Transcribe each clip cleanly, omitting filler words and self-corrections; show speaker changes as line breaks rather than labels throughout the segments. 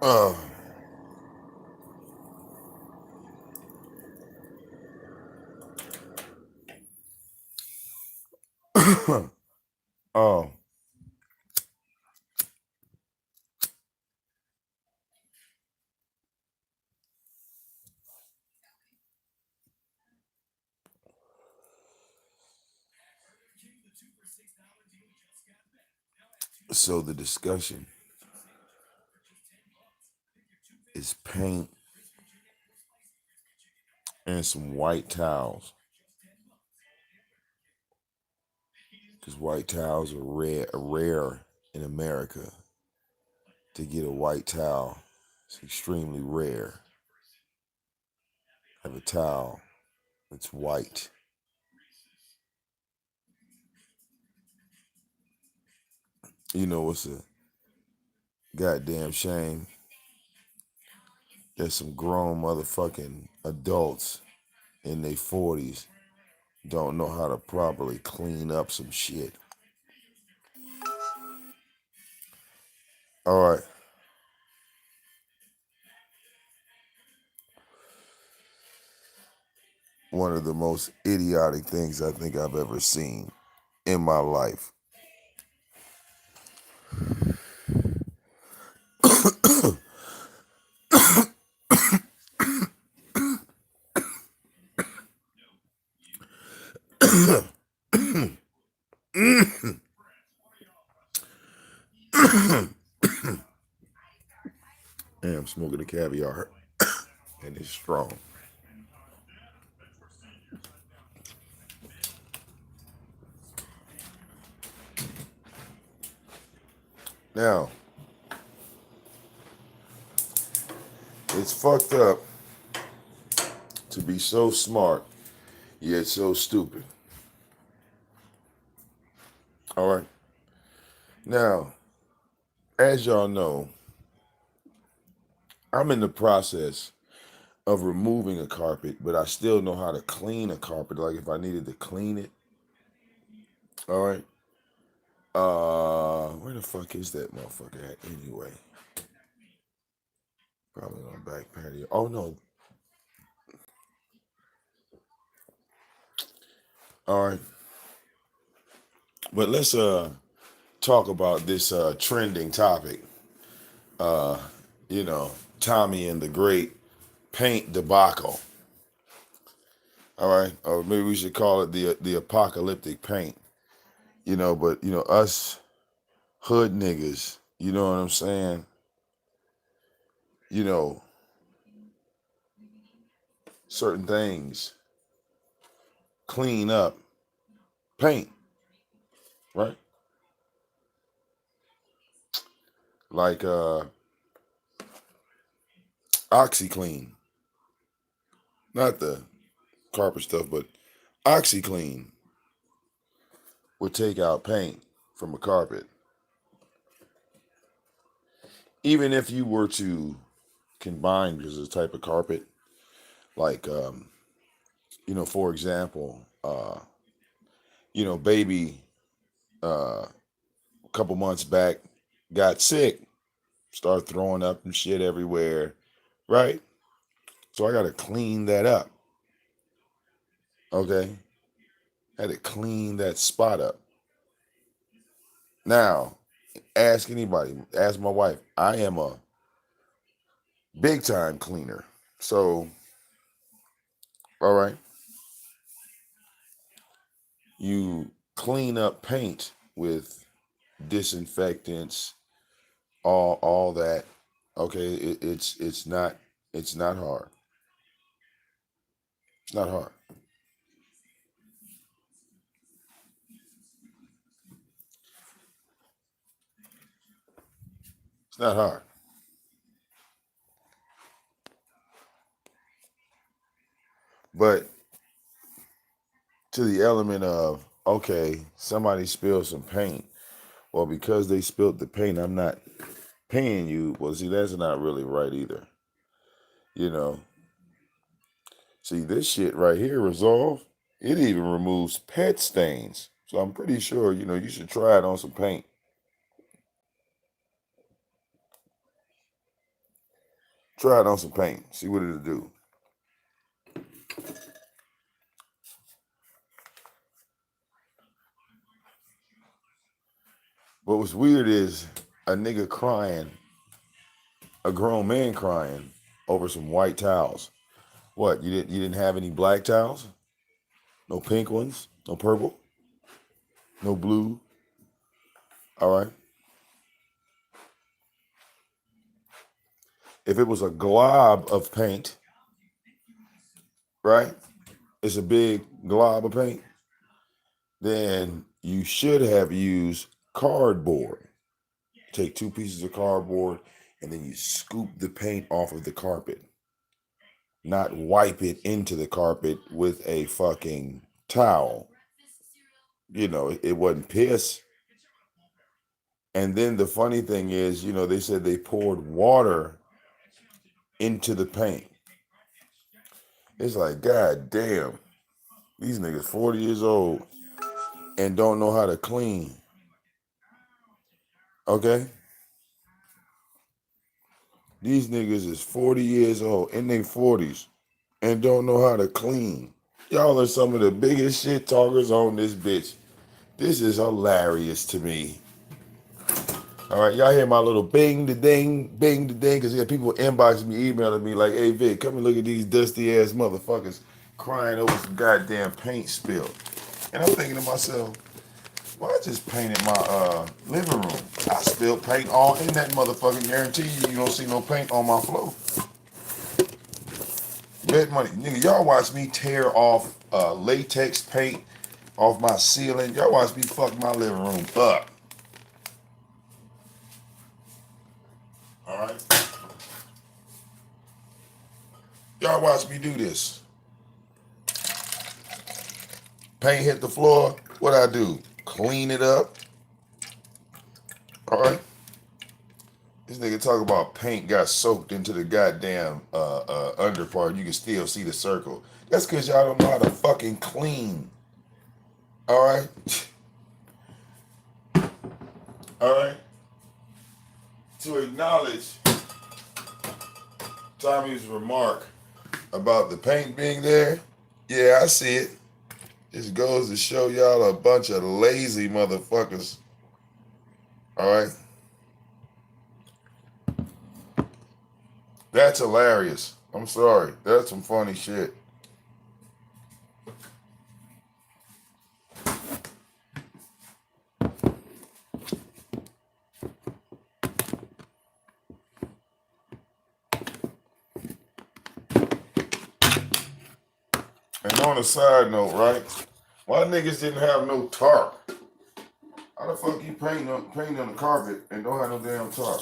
uh, oh, so the discussion is paint and some white towels, because white towels are rare in America. To get a white towel, it's extremely rare. Have a towel that's white. You know, it's a goddamn shame that some grown motherfucking adults in their 40s don't know how to properly clean up some shit. All right. One of the most idiotic things I think I've ever seen in my life. And I'm smoking a caviar, and it's strong. Now, it's fucked up to be so smart, yet so stupid. All right. Now, as y'all know, I'm in the process of removing a carpet, but I still know how to clean a carpet. Like if I needed to clean it. All right. Where the fuck is that motherfucker at anyway? Probably on back patio. Oh no. All right. But let's talk about this trending topic. Uh, you know, Tommy and the Great paint debacle. All right. Or maybe we should call it the apocalyptic paint. But us hood niggas, you know what I'm saying? You know, certain things clean up paint, right? Like OxyClean, not the carpet stuff, but OxyClean would take out paint from a carpet. Even if you were to combine, because it's a type of carpet, like for example, baby, a couple months back got sick, started throwing up and shit everywhere, right? So I got to clean that up. Okay, had to clean that spot up. Now, ask anybody, ask my wife. I am a big time cleaner. So, all right, you clean up paint with disinfectants, all that. Okay, it's not hard. It's not hard. It's not hard. But to the element of, okay, somebody spilled some paint. Well, because they spilled the paint, I'm not paying you. Well, see, that's not really right either. You know, See, this shit right here, Resolve, it even removes pet stains. So I'm pretty sure, you should try it on some paint. Try it on some paint. See what it'll do. What was weird is a nigga crying, a grown man crying over some white towels. What, you didn't have any black towels? No pink ones? No purple? No blue? All right. If it was a glob of paint, right? It's a big glob of paint, then you should have used cardboard. Take 2 pieces of cardboard and then you scoop the paint off of the carpet. Not wipe it into the carpet with a fucking towel. It wasn't piss. And then the funny thing is, they said they poured water into the paint. It's like, God damn, these niggas 40 years old and don't know how to clean. Okay? These niggas is 40 years old in their 40s and don't know how to clean. Y'all are some of the biggest shit talkers on this bitch. This is hilarious to me. All right, y'all hear my little bing the ding, because people inboxing me, emailing me like, hey Vic, come and look at these dusty ass motherfuckers crying over some goddamn paint spill. And I'm thinking to myself, well, I just painted my living room. I spilled paint all in that motherfucking. Guarantee you don't see no paint on my floor. Bet money. Nigga, y'all watch me tear off latex paint off my ceiling. Y'all watch me fuck my living room up. All right? Y'all watch me do this. Paint hit the floor. What I do? Clean it up. All right? This nigga talk about paint got soaked into the goddamn under part. You can still see the circle. That's because y'all don't know how to fucking clean. All right? All right? To acknowledge Tommy's remark about the paint being there, yeah, I see it. Just goes to show y'all a bunch of lazy motherfuckers. All right? That's hilarious. I'm sorry. That's some funny shit. And on a side note, right? Why niggas didn't have no tarp? How the fuck you paint on the carpet and don't have no damn tarp?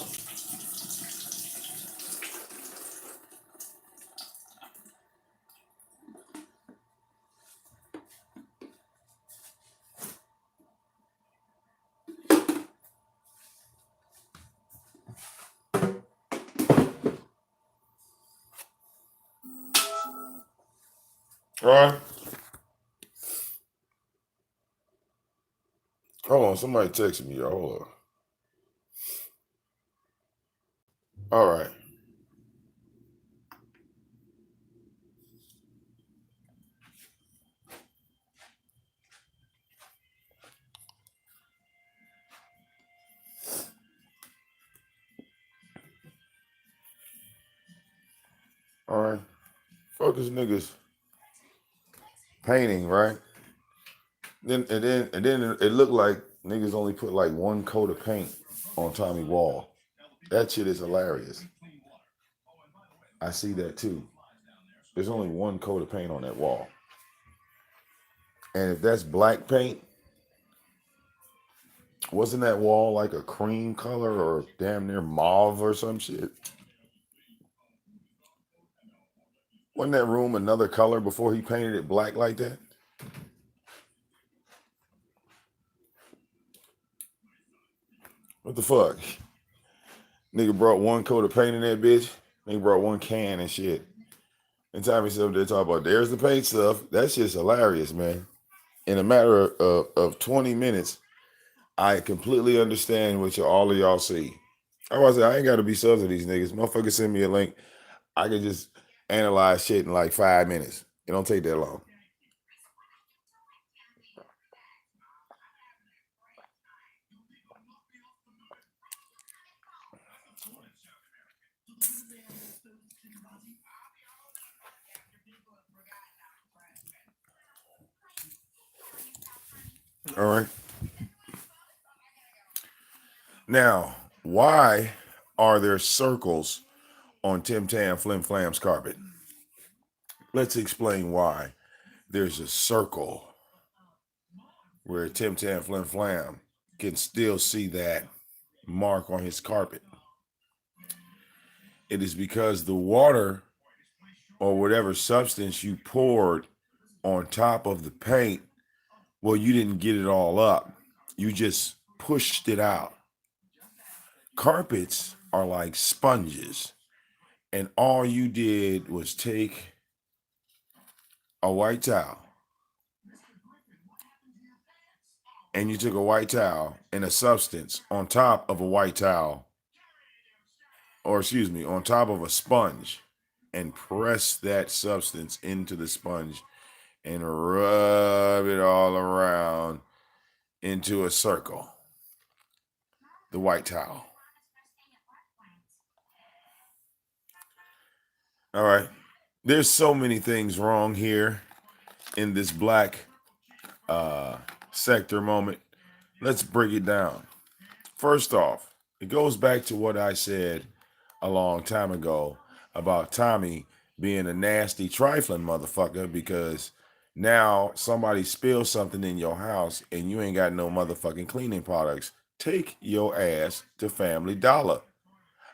All right? Hold on, somebody texted me, y'all. Hold on. All right. All right. Fuck this niggas painting, right? Then it looked like niggas only put like 1 coat of paint on Tommy wall. That shit is hilarious. I see that too. There's only 1 coat of paint on that wall. And if that's black paint, wasn't that wall like a cream color or damn near mauve or some shit? Wasn't that room another color before he painted it black like that? What the fuck? Nigga brought 1 coat of paint in that bitch. Nigga brought 1 can and shit. And Tommy said up there talking about there's the paint stuff. That's just hilarious, man. In a matter of 20 minutes, I completely understand what all of y'all see. I was I ain't got to be sus of these niggas. Motherfuckers send me a link. I can just analyze shit in like 5 minutes. It don't take that long. All right. Now, why are there circles on Tim Tam Flim Flam's carpet? Let's explain why there's a circle where Tim Tam Flim Flam can still see that mark on his carpet. It is because the water or whatever substance you poured on top of the paint, well, you didn't get it all up. You just pushed it out. Carpets are like sponges, and all you did was take a white towel, and you took a white towel and a substance on top of a white towel, or excuse me, on top of a sponge, and press that substance into the sponge and rub it all around into a circle. The white towel. All right. There's so many things wrong here in this black sector moment. Let's break it down. First off, it goes back to what I said a long time ago about Tommy being a nasty, trifling motherfucker because now somebody spills something in your house and you ain't got no motherfucking cleaning products. Take your ass to Family Dollar.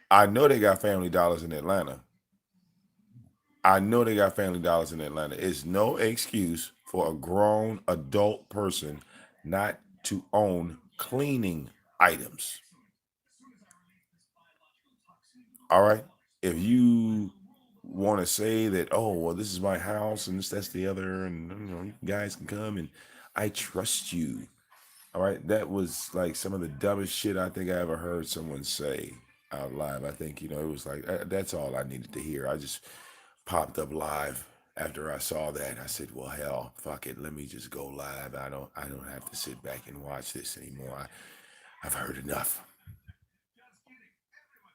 I know they got Family Dollars in Atlanta. I know they got Family Dollars in Atlanta. It's no excuse for a grown adult person not to own cleaning items. All right. If you want to say that, oh, well, this is my house and this, that's the other, and you guys can come and I trust you. All right. That was like some of the dumbest shit I think I ever heard someone say out live. I think, it was like, that's all I needed to hear. I just popped up live after I saw that. I said, well, hell, fuck it. Let me just go live. I don't have to sit back and watch this anymore. I've heard enough.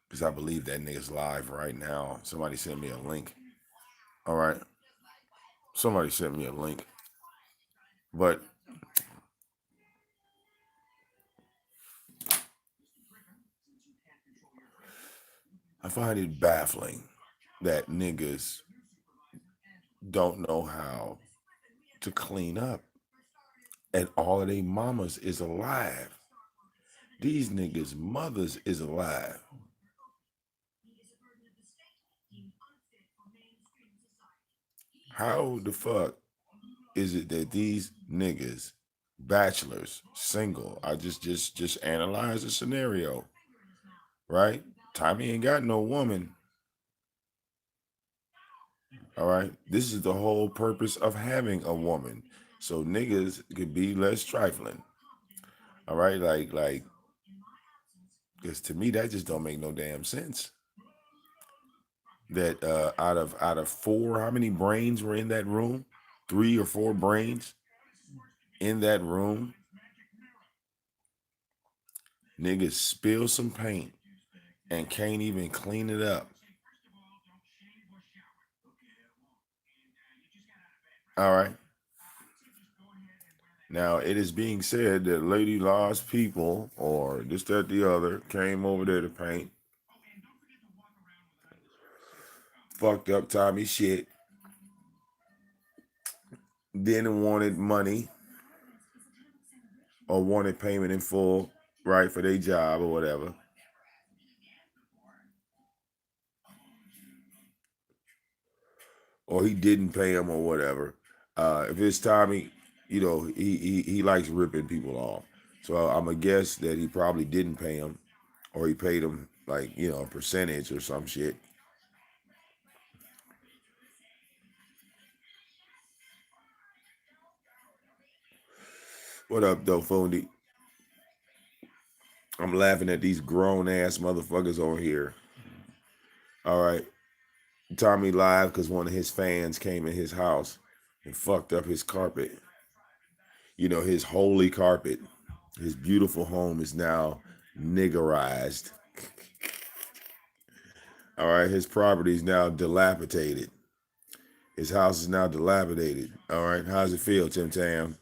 Because I believe that nigga's live right now. Somebody sent me a link. All right. Somebody sent me a link. But I find it baffling that niggas don't know how to clean up. And all of their mamas is alive. These niggas' mothers is alive. How the fuck is it that these niggas, bachelors, single, I just analyze the scenario, right? Tommy ain't got no woman. All right. This is the whole purpose of having a woman. So niggas could be less trifling. All right. Like, because to me that just don't make no damn sense. That out of four, how many brains were in that room? 3 or 4 brains in that room. Niggas spill some paint and can't even clean it up. All right. Now it is being said that Lady Law's people or this, that, the other came over there to paint, fucked up Tommy shit, then wanted money or wanted payment in full, right, for their job or whatever. Or he didn't pay him or whatever. If it's Tommy, he likes ripping people off. So I'm gonna guess that he probably didn't pay him, or he paid him like a percentage or some shit. What up, though, Fondy? I'm laughing at these grown ass motherfuckers on here. All right. Tommy live because one of his fans came in his house and fucked up his carpet. His holy carpet. His beautiful home is now niggerized. All right. His property is now dilapidated. His house is now dilapidated. All right. How's it feel, Tim Tam?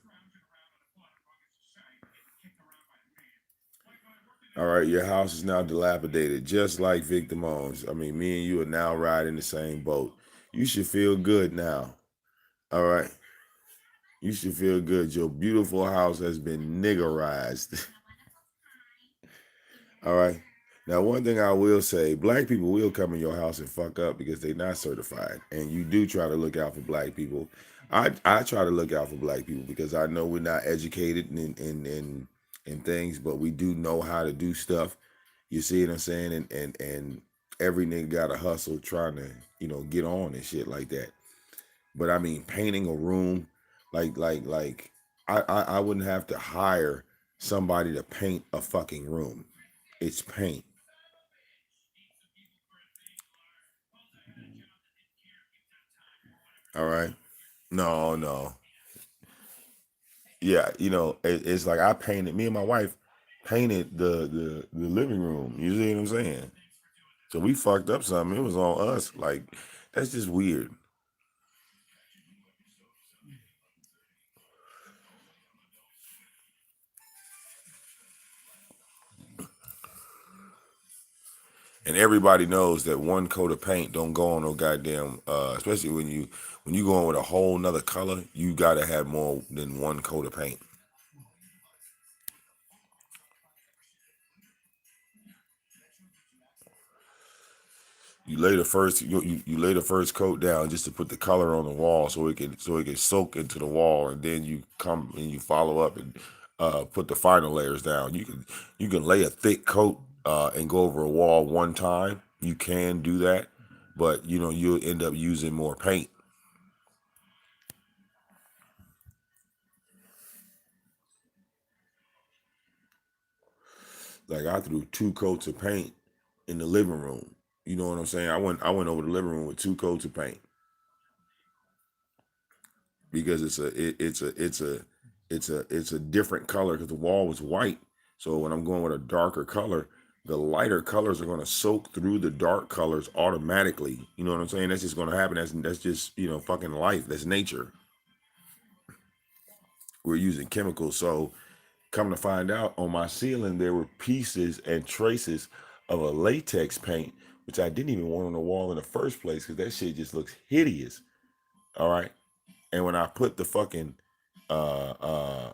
All right. Your house is now dilapidated, just like VicDamoane's. I mean, me and you are now riding the same boat. You should feel good now. All right. You should feel good. Your beautiful house has been niggerized. All right. Now, one thing I will say, black people will come in your house and fuck up because they're not certified. And you do try to look out for black people. I try to look out for black people because I know we're not educated in things, but we do know how to do stuff. You see what I'm saying? And every nigga got to hustle trying to, get on and shit like that. But I mean, painting a room, like I wouldn't have to hire somebody to paint a fucking room. It's paint. All right. No, no. Yeah, it's like I painted. Me and my wife painted the living room. You see what I'm saying? So we fucked up something. It was on us. Like that's just weird. And everybody knows that one coat of paint don't go on no goddamn. Especially when you go in with a whole nother color, you gotta have more than one coat of paint. You lay the first coat down just to put the color on the wall so it can soak into the wall, and then you come and you follow up and put the final layers down. You can lay a thick coat and go over a wall one time. You can do that, but you'll end up using more paint. Like I threw two coats of paint in the living room. You know what I'm saying? I went over the living room with two coats of paint because it's a different color because the wall was white. So when I'm going with a darker color, the lighter colors are going to soak through the dark colors automatically. You know what I'm saying? That's just going to happen. That's just fucking life. That's nature. We're using chemicals. So come to find out, on my ceiling there were pieces and traces of a latex paint, which I didn't even want on the wall in the first place because that shit just looks hideous. All right. And when I put the fucking uh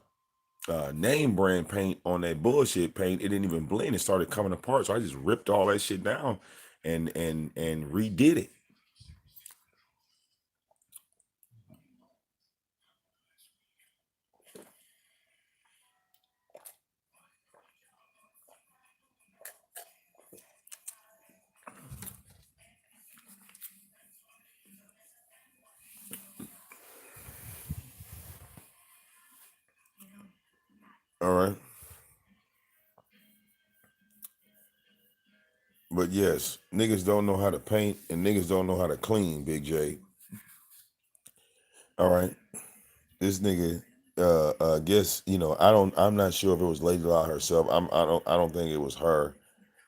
uh name brand paint on that bullshit paint, it didn't even blend. It started coming apart. So I just ripped all that shit down and redid it. All right. But yes, niggas don't know how to paint and niggas don't know how to clean, Big J. All right. This nigga guess, I'm not sure if it was Lady Law herself. I don't think it was her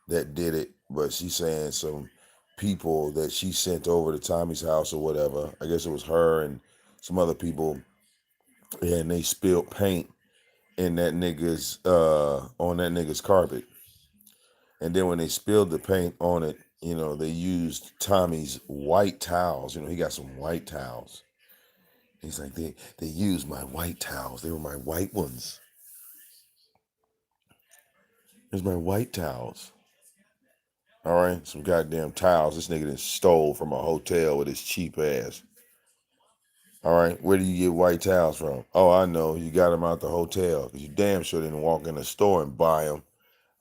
that did it, but she's saying some people that she sent over to Tommy's house or whatever. I guess it was her and some other people, and they spilled paint in that nigga's on that nigga's carpet. And then when they spilled the paint on it, they used Tommy's white towels. He got some white towels. He's like, they used my white towels. They were my white ones. Here's my white towels. All right, some goddamn towels. This nigga done stole from a hotel with his cheap ass. All right, where do you get white towels from? Oh, I know. You got them out the hotel because you damn sure didn't walk in the store and buy them.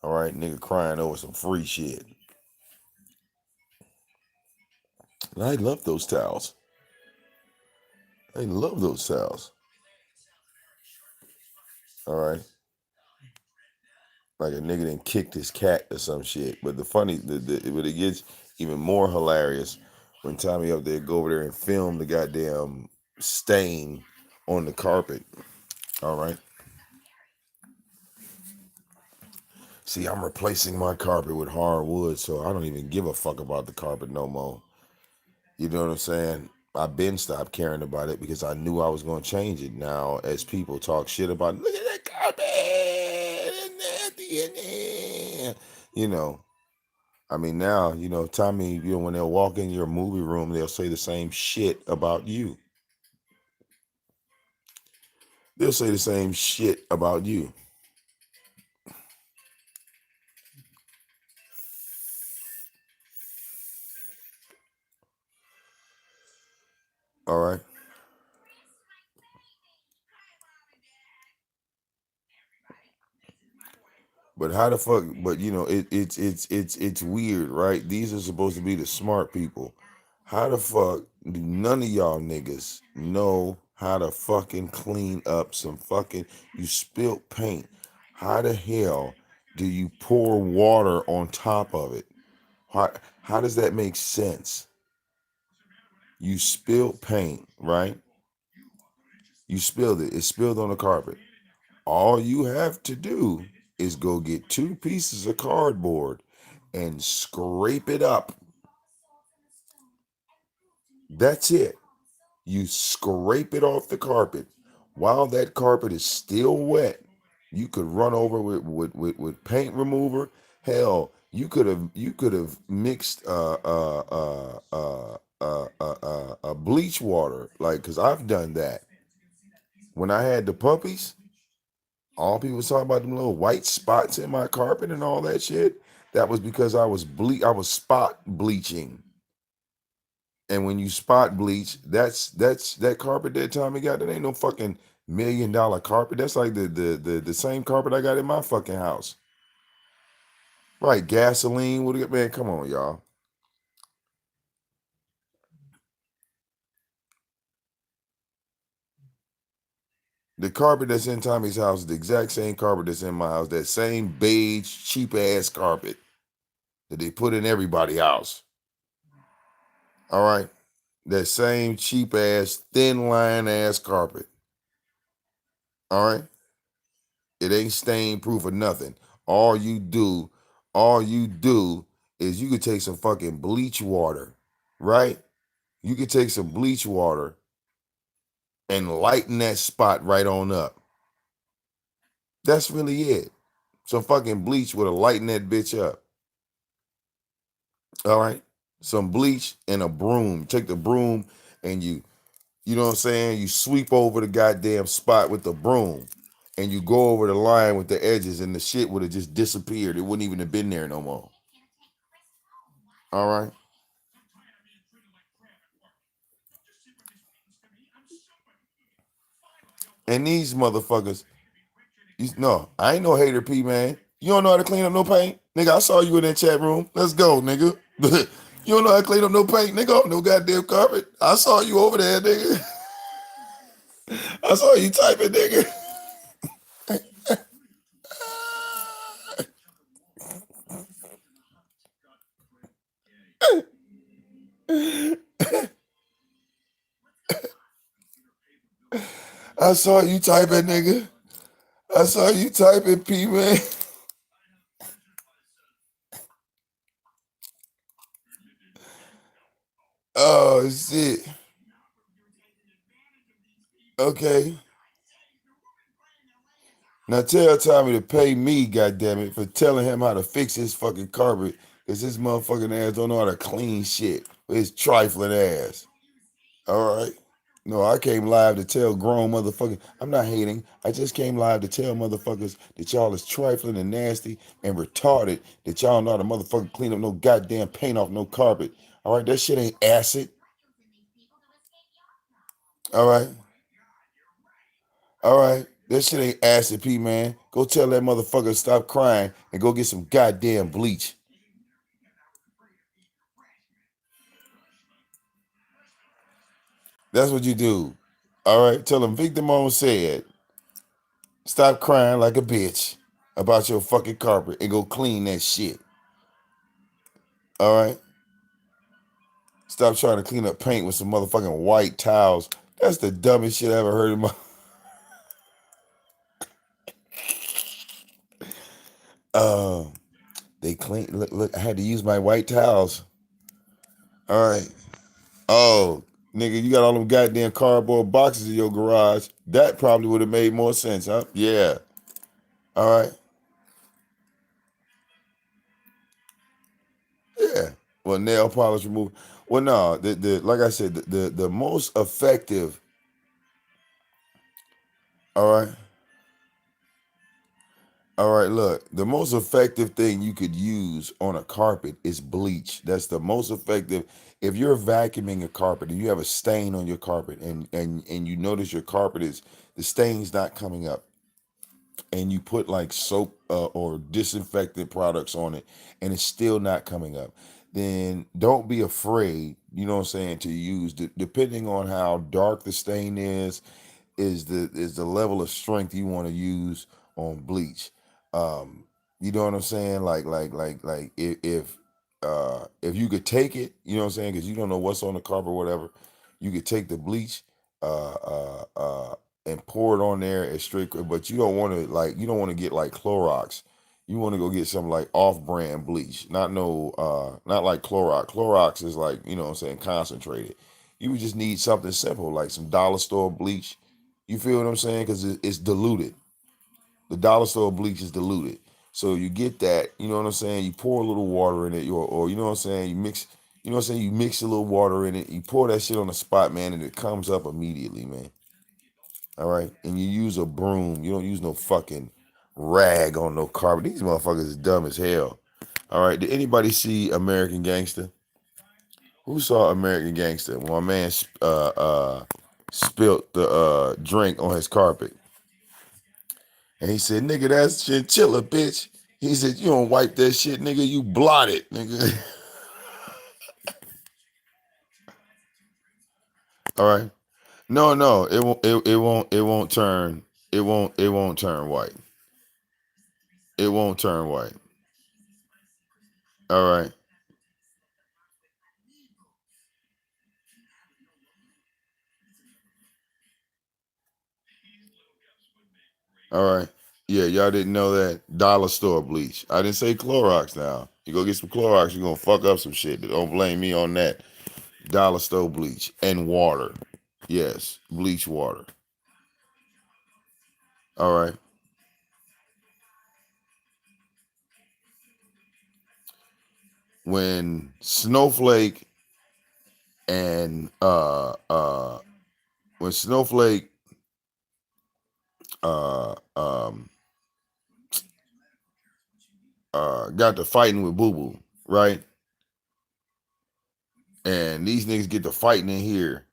All right, nigga crying over some free shit. And I love those towels. I love those towels. All right. Like a nigga done kicked his cat or some shit. But but it gets even more hilarious when Tommy up there go over there and film the goddamn stain on the carpet. All right. See, I'm replacing my carpet with hardwood, so I don't even give a fuck about the carpet no more. You know what I'm saying? I've been stopped caring about it because I knew I was going to change it. Now, as people talk shit about, look at that carpet, it's nasty in there. You know, I mean, now, Tommy, when they'll walk in your movie room, they'll say the same shit about you. They'll say the same shit about you. All right. But how the fuck? But it's weird, right? These are supposed to be the smart people. How the fuck do none of y'all niggas know how to fucking clean up some fucking? You spilt paint. How the hell do you pour water on top of it? How how does that make sense? You spilled paint, right? You spilled it. It spilled on the carpet. All you have to do is go get two pieces of cardboard and scrape it up. That's it. You scrape it off the carpet. While that carpet is still wet, you could run over with paint remover. Hell, you could have mixed bleach water, like, because I've done that when I had the puppies. All people was talking about them little white spots in my carpet and all that shit. That was because I was spot bleaching. And when you spot bleach, that's that carpet that Tommy got. That ain't no fucking $1 million carpet. That's like the same carpet I got in my fucking house. Right, gasoline. Man, come on, y'all. The carpet that's in Tommy's house is the exact same carpet that's in my house. That same beige, cheap ass carpet that they put in everybody's house. All right. That same cheap ass, thin line ass carpet. All right. It ain't stain proof or nothing. All you do, all you do is you could take some fucking bleach water, right? You could take some bleach water and lighten that spot right on up. That's really it. Some fucking bleach would have lightened that bitch up. All right. Some bleach and a broom. Take the broom and you know what I'm saying? You sweep over the goddamn spot with the broom and you go over the line with the edges and the shit would have just disappeared. It wouldn't even have been there no more. All right. And these motherfuckers, no, I ain't no hater P, man. You don't know how to clean up no paint? Nigga, I saw you in that chat room. Let's go, nigga. You don't know how to clean up no paint, nigga, on no goddamn carpet. I saw you over there, nigga. I saw you typing, nigga. I saw you typing, nigga. I saw you typing, P, man. Oh, shit. Okay. Now tell Tommy to pay me, goddammit, for telling him how to fix his fucking carpet, because his motherfucking ass don't know how to clean shit with his trifling ass. All right. No, I came live to tell grown motherfuckers. I'm not hating. I just came live to tell motherfuckers that y'all is trifling and nasty and retarded, that y'all know how to motherfucking clean up no goddamn paint off no carpet. All right. That shit ain't acid. All right. All right. That shit ain't acid, P, man. Go tell that motherfucker to stop crying and go get some goddamn bleach. That's what you do. All right. Tell him VicDamoane said. Stop crying like a bitch about your fucking carpet and go clean that shit. All right? Stop trying to clean up paint with some motherfucking white towels. That's the dumbest shit I ever heard in my. Uh, they clean. Look, I had to use my white towels. All right. Oh, nigga, you got all them goddamn cardboard boxes in your garage. That probably would have made more sense, huh? Yeah. All right. Yeah. Well, nail polish remover. Well, no, the like I said, the most effective. All right. All right, look, the most effective thing you could use on a carpet is bleach. That's the most effective. If you're vacuuming a carpet and you have a stain on your carpet and you notice your carpet is the stain's not coming up, and you put like soap or disinfectant products on it and it's still not coming up, then don't be afraid, you know what I'm saying, to use, depending on how dark the stain is the level of strength you want to use on bleach. Um, you know what I'm saying? Like if you could take it, you know what I'm saying, because you don't know what's on the carpet or whatever, you could take the bleach uh uh uh and pour it on there as straight, but you don't want to get like Clorox. You want to go get some like off-brand bleach, not like Clorox. Clorox is like, you know what I'm saying, concentrated. You would just need something simple like some dollar store bleach. You feel what I'm saying? Because it's diluted. The dollar store bleach is diluted. So you get that, you know what I'm saying? You pour a little water in it, or you know what I'm saying? You know what I'm saying? You mix a little water in it, you pour that shit on the spot, man, and it comes up immediately, man. All right. And you use a broom. You don't use no fucking rag on no carpet. These motherfuckers is dumb as hell. All right. Did anybody see American Gangster? Who saw American Gangster? When my man spilt the drink on his carpet. And he said, nigga, that's chinchilla, bitch. He said, you don't wipe that shit, nigga. You blot it, nigga. All right. No, no, it won't turn. It won't turn white. It won't turn white. All right. All right. Yeah, y'all didn't know that. Dollar store bleach. I didn't say Clorox now. You go get some Clorox, you're gonna fuck up some shit. Don't blame me on that. Dollar store bleach and water. Yes, bleach water. All right. When Snowflake and when Snowflake uh um got to fighting with Boo Boo, right? And these niggas get to fighting in here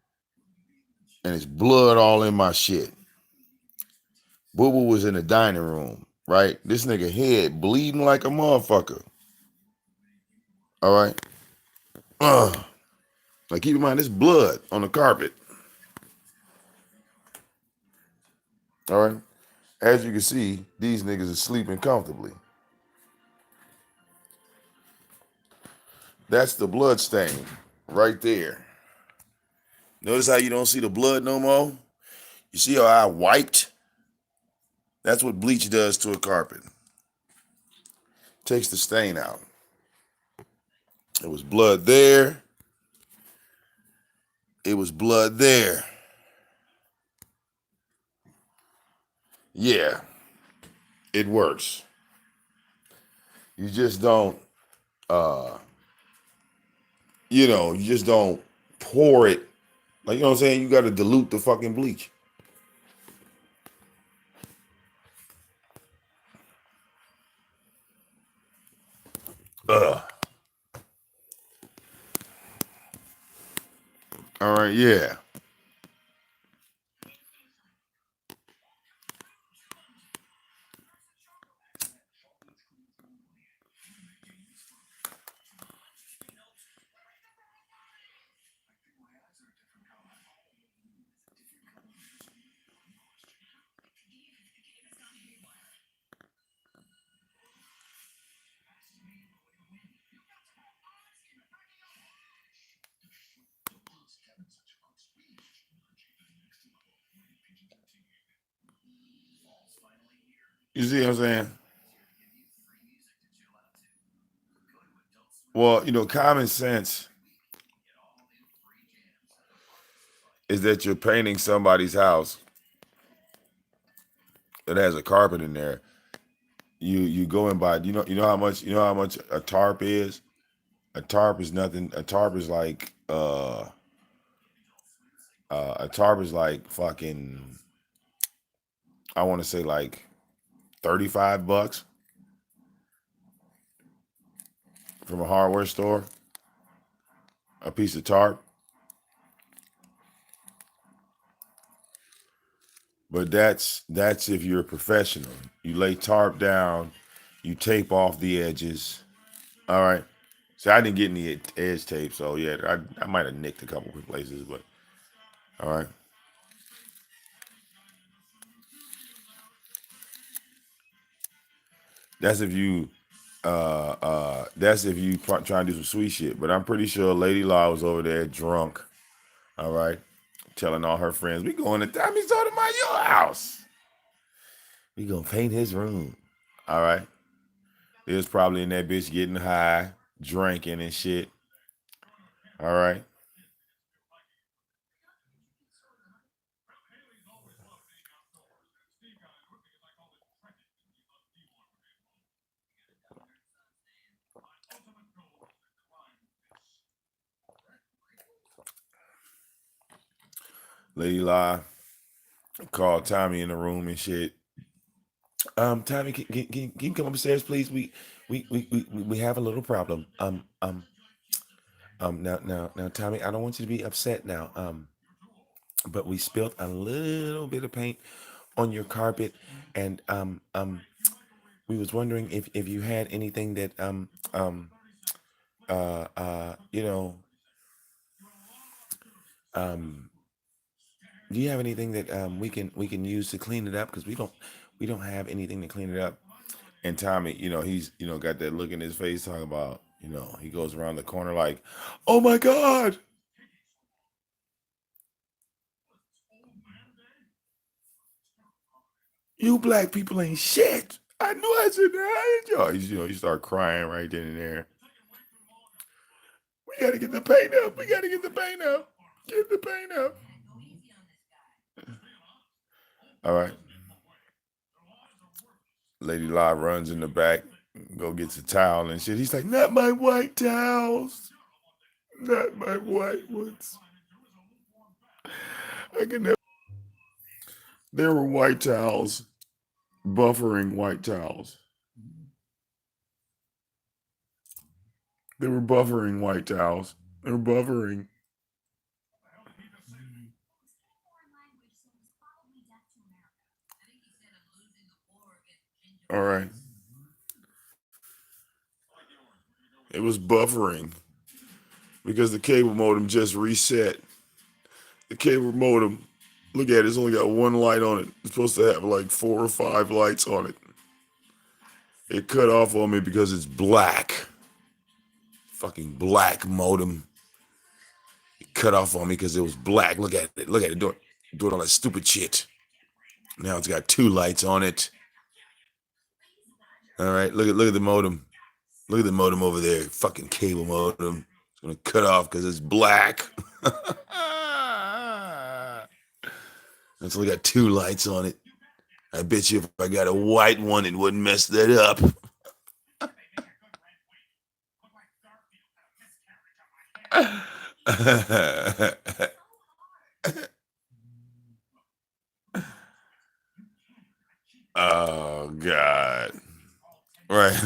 and it's blood all in my shit. Boo Boo was in the dining room, right? This nigga head bleeding like a motherfucker. All right. Ugh. Like, keep in mind, this blood on the carpet. All right. As you can see, these niggas are sleeping comfortably. That's the blood stain right there. Notice how you don't see the blood no more? You see how I wiped? That's what bleach does to a carpet. Takes the stain out. It was blood there. It was blood there. Yeah, it works. You just don't, uh, you just don't pour it. Like, you know what I'm saying? You got to dilute the fucking bleach. Ugh. All right, yeah. You see what I'm saying? Well, common sense is that you're painting somebody's house that has a carpet in there. You go and buy. You know how much a tarp is. A tarp is nothing. A tarp is like fucking. I want to say like $35 from a hardware store. A piece of tarp. But that's if you're a professional. You lay tarp down, you tape off the edges. All right. See, I didn't get any edge tape, so yeah, I might have nicked a couple of places, but all right. That's if you trying to do some sweet shit. But I'm pretty sure Lady Law was over there drunk, all right, telling all her friends, we going to Tommy's your house. We gonna paint his room. All right. They was probably in that bitch getting high, drinking and shit. All right. Lady La called Tommy in the room and shit. Tommy, can you come upstairs, please? We have a little problem. Now, Tommy, I don't want you to be upset now. But we spilled a little bit of paint on your carpet, and we was wondering if you had anything that uh uh you know um do you have anything that we can use to clean it up, because we don't have anything to clean it up. And Tommy, he's got that look in his face talking about, he goes around the corner like, oh my God, you black people ain't shit. I knew I said that. You start crying right then and there. We gotta get the paint up. We gotta get the paint up. Get the paint up. All right. Lady La runs in the back, go gets a towel and shit. He's like, not my white towels. Not my white ones. I can never. There were white towels, buffering white towels. They were buffering white towels. They were buffering. All right. It was buffering because the cable modem just reset. The cable modem, look at it, it's only got one light on it. It's supposed to have like 4 or 5 lights on it. It cut off on me because it's black. Fucking black modem. It cut off on me because it was black. Look at it. Look at it doing all that stupid shit. Now it's got 2 lights on it. All right, look at the modem. Look at the modem over there. Fucking cable modem. It's gonna cut off because it's black. It's only got 2 lights on it. I bet you if I got a white one, it wouldn't mess that up. Oh God. Right.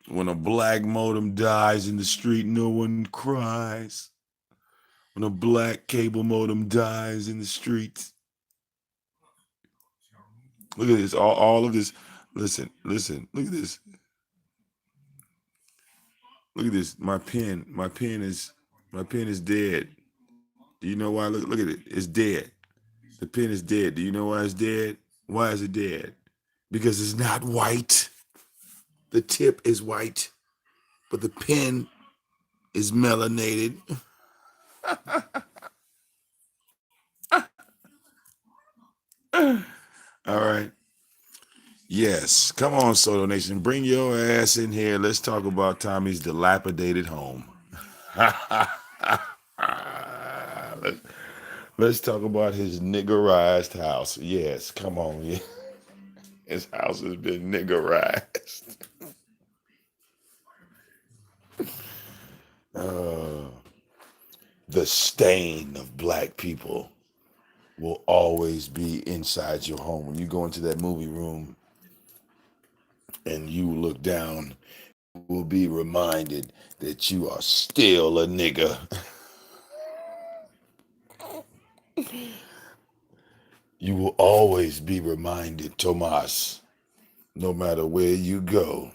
When a black modem dies in the street, no one cries. When a black cable modem dies in the streets. Look at this. All of this. Listen. Look at this. Look at this. My pen is dead. Do you know why? Look at it. It's dead. The pen is dead. Do you know why it's dead? Why is it dead? Because it's not white. The tip is white, but the pen is melanated. Yes, come on, Soto Nation, bring your ass in here. Let's talk about Tommy's dilapidated home. let's, let's talk about his niggerized house. Yes, come on. Yeah. His house has been niggerized. Uh, the stain of black people will always be inside your home. When you go into that movie room and you look down, you will be reminded that you are still a nigga. You will always be reminded, Tomas, no matter where you go,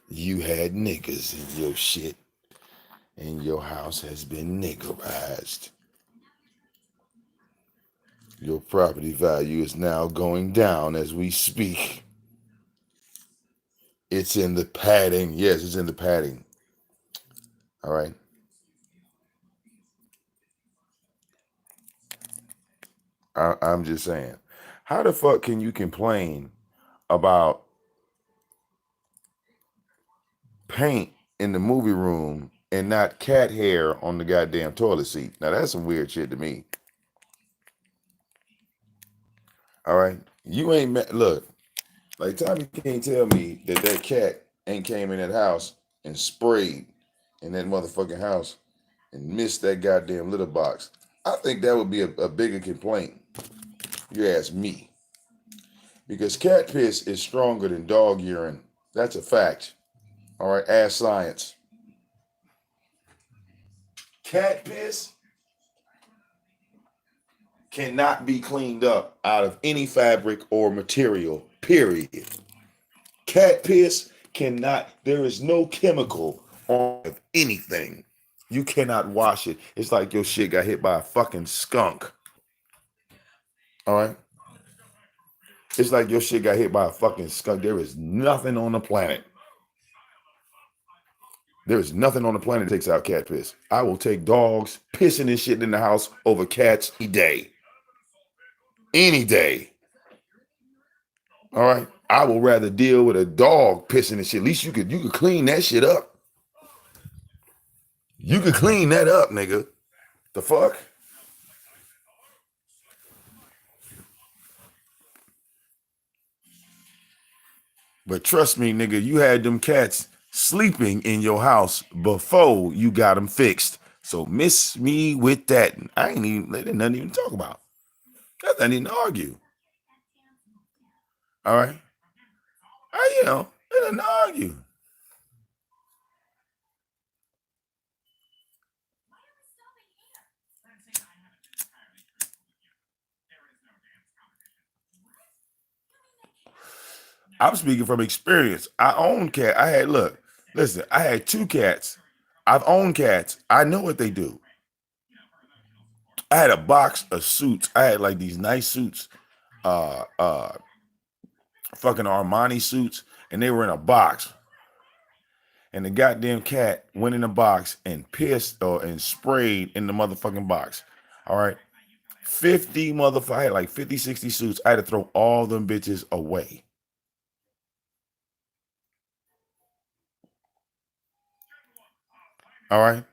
you had niggas in your shit and your house has been niggerized. Your property value is now going down as we speak. It's in the padding. Yes, it's in the padding. All right. I'm just saying. How the fuck can you complain about paint in the movie room and not cat hair on the goddamn toilet seat? Now that's some weird shit to me. All right. You ain't look, like Tommy can't tell me that that cat ain't came in that house and sprayed in that motherfucking house and missed that goddamn litter box. I think that would be a bigger complaint. You ask me. Because cat piss is stronger than dog urine. That's a fact. All right, ask science. Cat piss cannot be cleaned up out of any fabric or material, period. Cat piss cannot, there is no chemical on anything. You cannot wash it. It's like your shit got hit by a fucking skunk. All right? It's like your shit got hit by a fucking skunk. There is nothing on the planet. There is nothing on the planet that takes out cat piss. I will take dogs pissing and shit in the house over cats any day. Any day. All right. I will rather deal with a dog pissing and shit. At least you could clean that shit up. You could clean that up, nigga. The fuck? But trust me, nigga, you had them cats sleeping in your house before you got them fixed. So miss me with that. I ain't even, there's nothing even to talk about. That's nothing even to argue. All right. There's nothing to argue. I'm speaking from experience. I own cat. Listen, I had two cats. I've owned cats. I know what they do. I had a box of suits. I had like these nice suits, uh, uh, fucking Armani suits, and they were in a box. And the goddamn cat went in the box and pissed and sprayed in the motherfucking box. All right. 50 motherfucker, I had like 50, 60 suits. I had to throw all them bitches away. All right.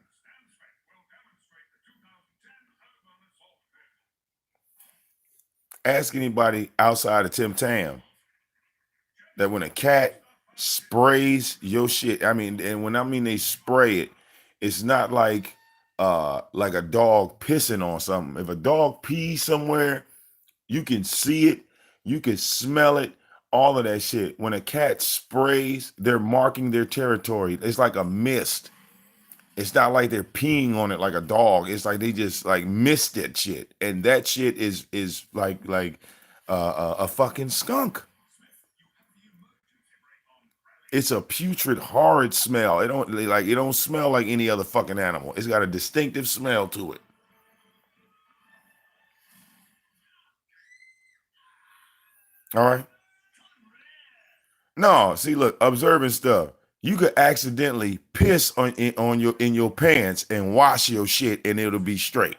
Ask anybody outside of Tim Tam that when a cat sprays your shit, I mean, and when I mean they spray it, it's not like a dog pissing on something. If a dog pees somewhere, you can see it, you can smell it, all of that shit. When a cat sprays, they're marking their territory. It's like a mist. It's not like they're peeing on it like a dog. It's like they just like missed that shit, and that shit is like a fucking skunk. It's a putrid, horrid smell. It don't smell like any other fucking animal. It's got a distinctive smell to it. All right. No, see, look, observing stuff. You could accidentally piss on your in your pants and wash your shit, and it'll be straight.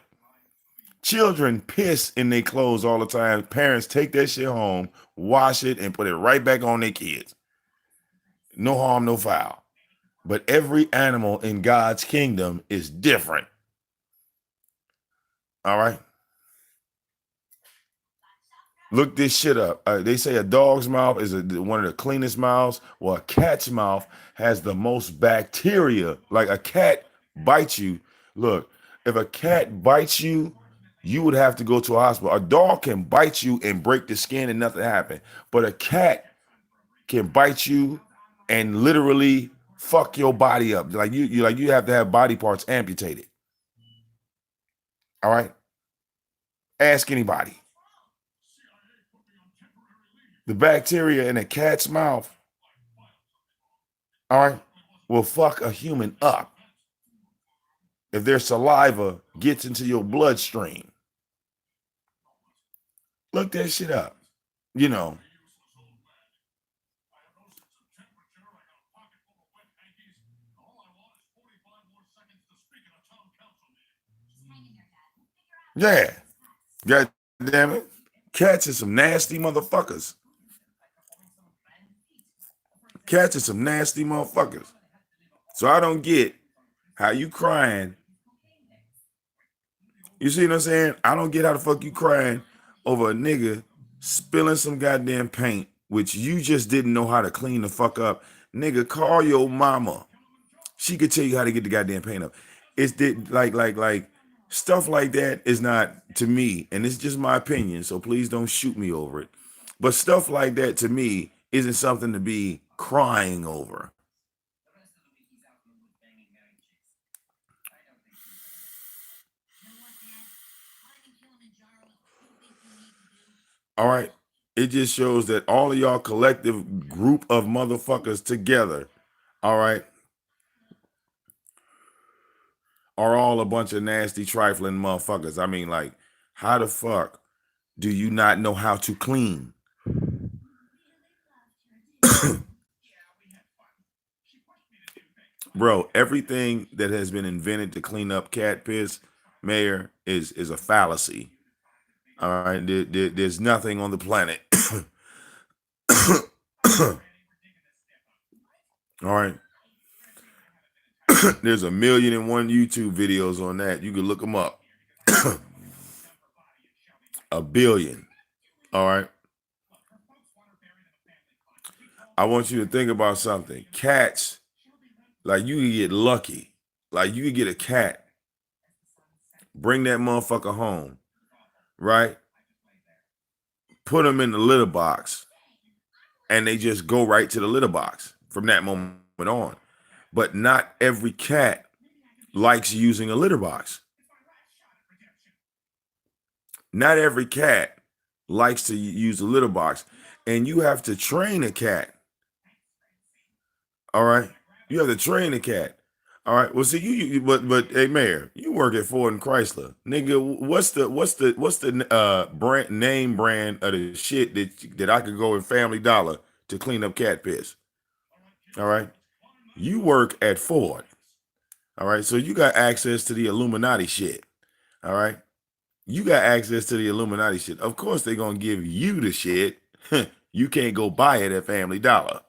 Children piss in their clothes all the time. Parents take that shit home, wash it, and put it right back on their kids. No harm, no foul. But every animal in God's kingdom is different. All right? Look this shit up. They say a dog's mouth is one of the cleanest mouths. Well, a cat's mouth has the most bacteria. Like a cat bites you. Look, if a cat bites you, you would have to go to a hospital. A dog can bite you and break the skin and nothing happen. But a cat can bite you and literally fuck your body up. Like you have to have body parts amputated. All right? Ask anybody. The bacteria in a cat's mouth, all right, will fuck a human up if their saliva gets into your bloodstream. Look that shit up. You know, yeah. God damn it. Cats are some nasty motherfuckers. Cats are some nasty motherfuckers. So I don't get how you crying. You see what I'm saying? I don't get how the fuck you crying over a nigga spilling some goddamn paint, which you just didn't know how to clean the fuck up. Nigga, call your mama. She could tell you how to get the goddamn paint up. It's like stuff like that is not, to me, and it's just my opinion, so please don't shoot me over it. But stuff like that to me isn't something to be crying over. All right. It just shows that all of y'all collective group of motherfuckers together, all right, are all a bunch of nasty, trifling motherfuckers. I mean, like, how the fuck do you not know how to clean? Bro, everything that has been invented to clean up cat piss, Mayor, is a fallacy. All right, there's nothing on the planet. All right, there's 1,000,001 YouTube videos on that. You can look them up. A billion. All right. I want you to think about something. Cats, like you can get lucky. Like you can get a cat, bring that motherfucker home, right? Put them in the litter box, and they just go right to the litter box from that moment on. But not every cat likes using a litter box. Not every cat likes to use a litter box. And you have to train a cat. All right. You have to train a cat. All right. Well, see, but hey, Mayor, you work at Ford and Chrysler, nigga. What's the brand of the shit that I could go in Family Dollar to clean up cat piss? All right. You work at Ford. All right. So you got access to the Illuminati shit. All right. You got access to the Illuminati shit. Of course, they're gonna give you the shit. You can't go buy it at Family Dollar.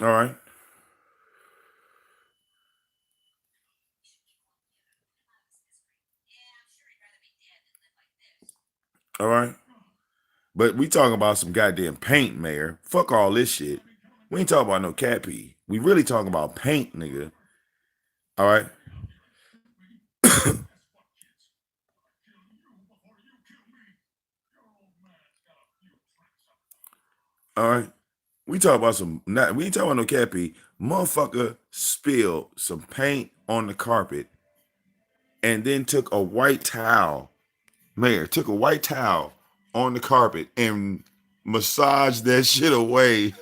All right. All right. But we talking about some goddamn paint, Mayor. Fuck all this shit. We ain't talking about no cat pee. We really talking about paint, nigga. All right. All right. We talk about some. Not, we ain't talking about no cat pee. Motherfucker spilled some paint on the carpet, and then took a white towel. Mayor took a white towel on the carpet and massaged that shit away.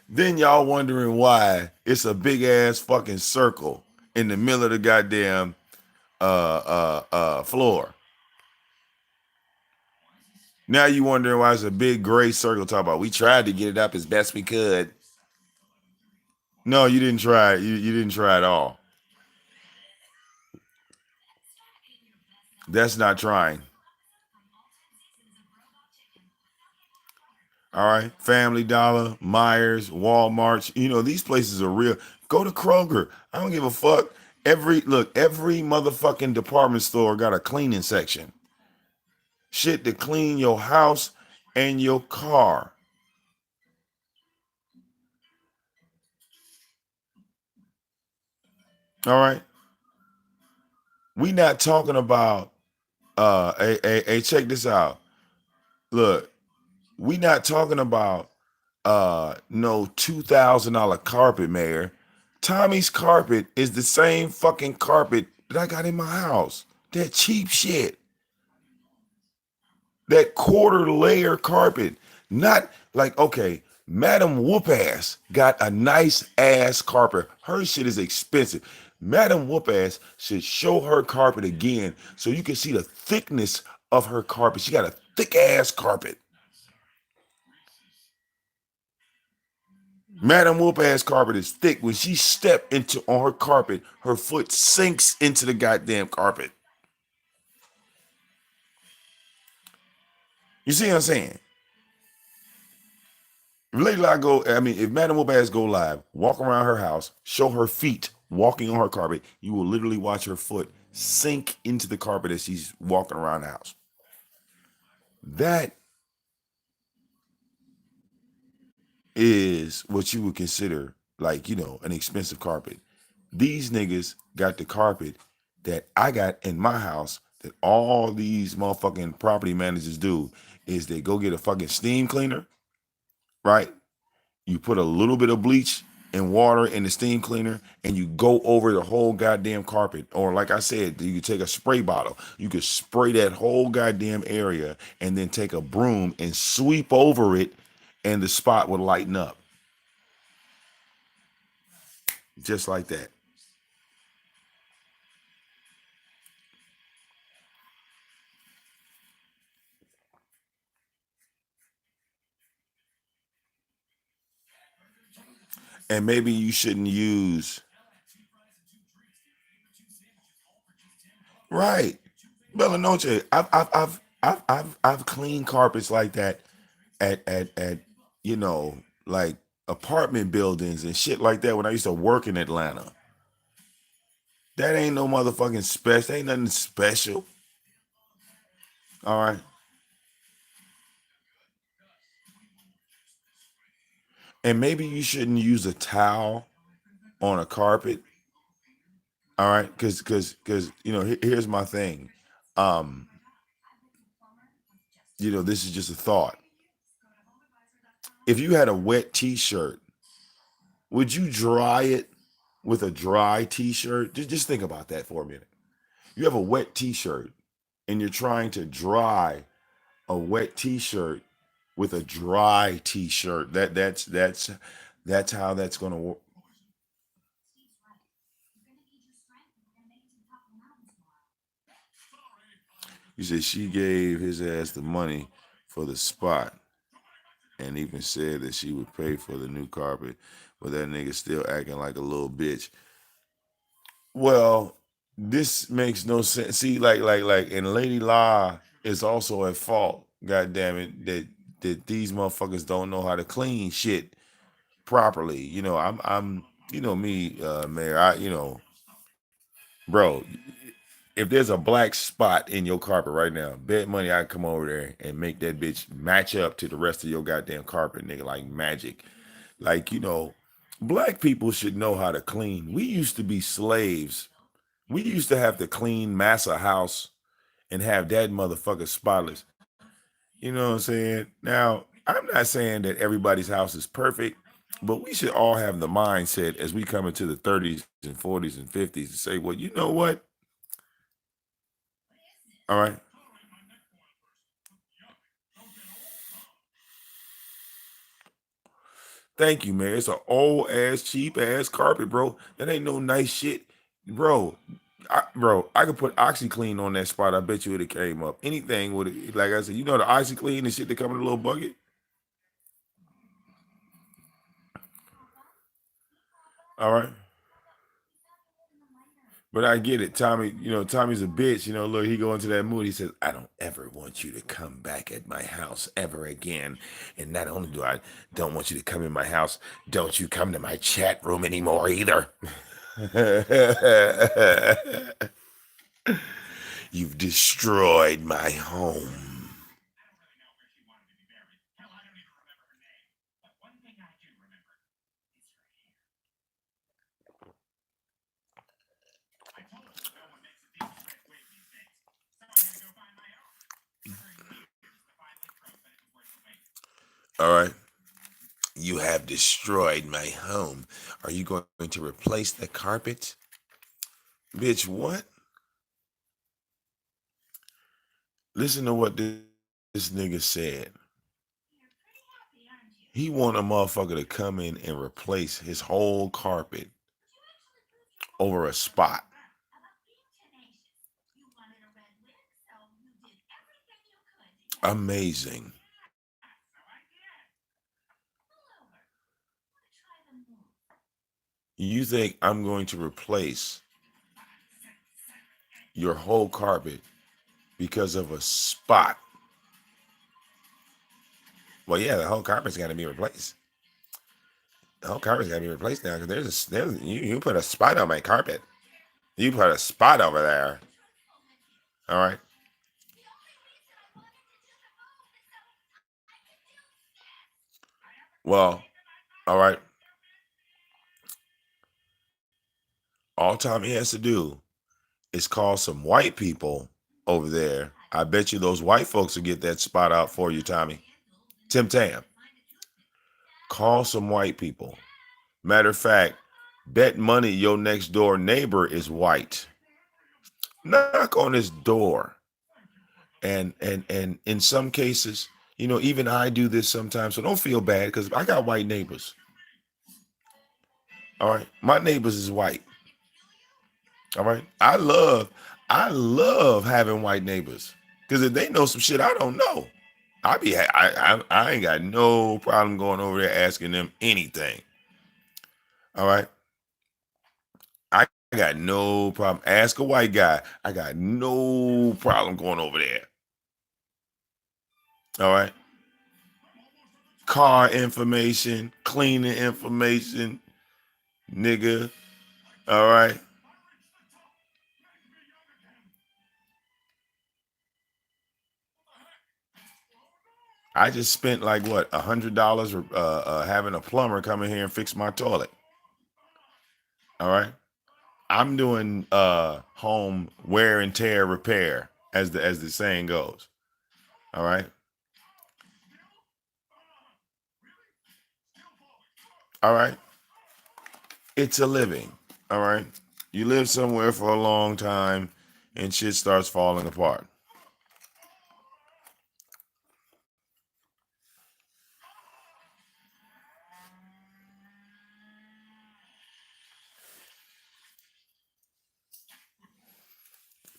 Then y'all wondering why it's a big ass fucking circle in the middle of the goddamn floor. Now you wondering why it's a big gray circle talking about we tried to get it up as best we could. No, you didn't try. You didn't try at all. That's not trying. All right. Family Dollar, Myers, Walmart. You know, these places are real. Go to Kroger. I don't give a fuck. Every motherfucking department store got a cleaning section. Shit to clean your house and your car. All right. We not talking about check this out. Look, we not talking about no $2,000 carpet, Mayor. Tommy's carpet is the same fucking carpet that I got in my house. That cheap shit. That quarter layer carpet. Not like, okay, Madam Whoop Ass got a nice ass carpet. Her shit is expensive. Madam Whoop Ass should show her carpet again so you can see the thickness of her carpet. She got a thick ass carpet. Madam Whoop ass carpet is thick. When she step into on her carpet, her foot sinks into the goddamn carpet. You see what I'm saying? If Lady Lie go, I mean, if Madam Whoop ass go live, walk around her house, show her feet walking on her carpet, you will literally watch her foot sink into the carpet as she's walking around the house. That is what you would consider like, an expensive carpet. These niggas got the carpet that I got in my house that all these motherfucking property managers do is they go get a fucking steam cleaner, right? You put a little bit of bleach and water in the steam cleaner and you go over the whole goddamn carpet. Or like I said, you could take a spray bottle. You could spray that whole goddamn area and then take a broom and sweep over it and the spot would lighten up. Just like that. And maybe you shouldn't use right. Bella Noche. I've cleaned carpets like that at you know like apartment buildings and shit like that when I used to work in Atlanta. That ain't no motherfucking special. Ain't nothing special. All right. And maybe you shouldn't use a towel on a carpet. All right, because here's my thing. Um, this is just a thought. If you had a wet T-shirt, would you dry it with a dry T-shirt? Just think about that for a minute. You have a wet T-shirt, and you're trying to dry a wet T-shirt with a dry T-shirt. That's how that's gonna work. You said she gave his ass the money for the spot and even said that she would pay for the new carpet, but that nigga still acting like a little bitch. Well, this makes no sense. See, and Lady La is also at fault. God damn it, that these motherfuckers don't know how to clean shit properly. I'm me, Mayor. Bro, if there's a black spot in your carpet right now, bet money I come over there and make that bitch match up to the rest of your goddamn carpet, nigga, like magic. Like, black people should know how to clean. We used to be slaves. We used to have to clean massa house and have that motherfucker spotless. You know what I'm saying? Now, I'm not saying that everybody's house is perfect, but we should all have the mindset as we come into the 30s and 40s and 50s to say, well, you know what? All right. Thank you, man. It's an old ass, cheap ass carpet, bro. That ain't no nice shit, bro. bro, I could put OxyClean on that spot. I bet you it came up. Anything with it, like I said, you know the OxyClean and shit that come in a little bucket. All right. But I get it. Tommy, Tommy's a bitch. Look, he go into that mood. He says, I don't ever want you to come back at my house ever again. And not only do I don't want you to come in my house, don't you come to my chat room anymore either. You've destroyed my home. All right. You have destroyed my home. Are you going to replace the carpet? Bitch, what? Listen to what this nigga said. He want a motherfucker to come in and replace his whole carpet over a spot. Amazing. You think I'm going to replace your whole carpet because of a spot? Well, yeah, the whole carpet's got to be replaced. The whole carpet's got to be replaced now because you put a spot on my carpet. You put a spot over there. All right. Well, all right. All Tommy has to do is call some white people over there. I bet you those white folks will get that spot out for you, Tommy. Tim Tam. Call some white people. Matter of fact, bet money your next door neighbor is white. Knock on his door. And in some cases, even I do this sometimes. So don't feel bad because I got white neighbors. All right. My neighbors is white. All right. I love having white neighbors. Because if they know some shit I don't know, I ain't got no problem going over there asking them anything. All right. I got no problem. Ask a white guy. I got no problem going over there. All right. Car information, cleaning information, nigga. All right. I just spent like what $100 having a plumber come in here and fix my toilet. All right. I'm doing home wear and tear repair, as the saying goes. All right. All right. It's a living. All right. You live somewhere for a long time and shit starts falling apart.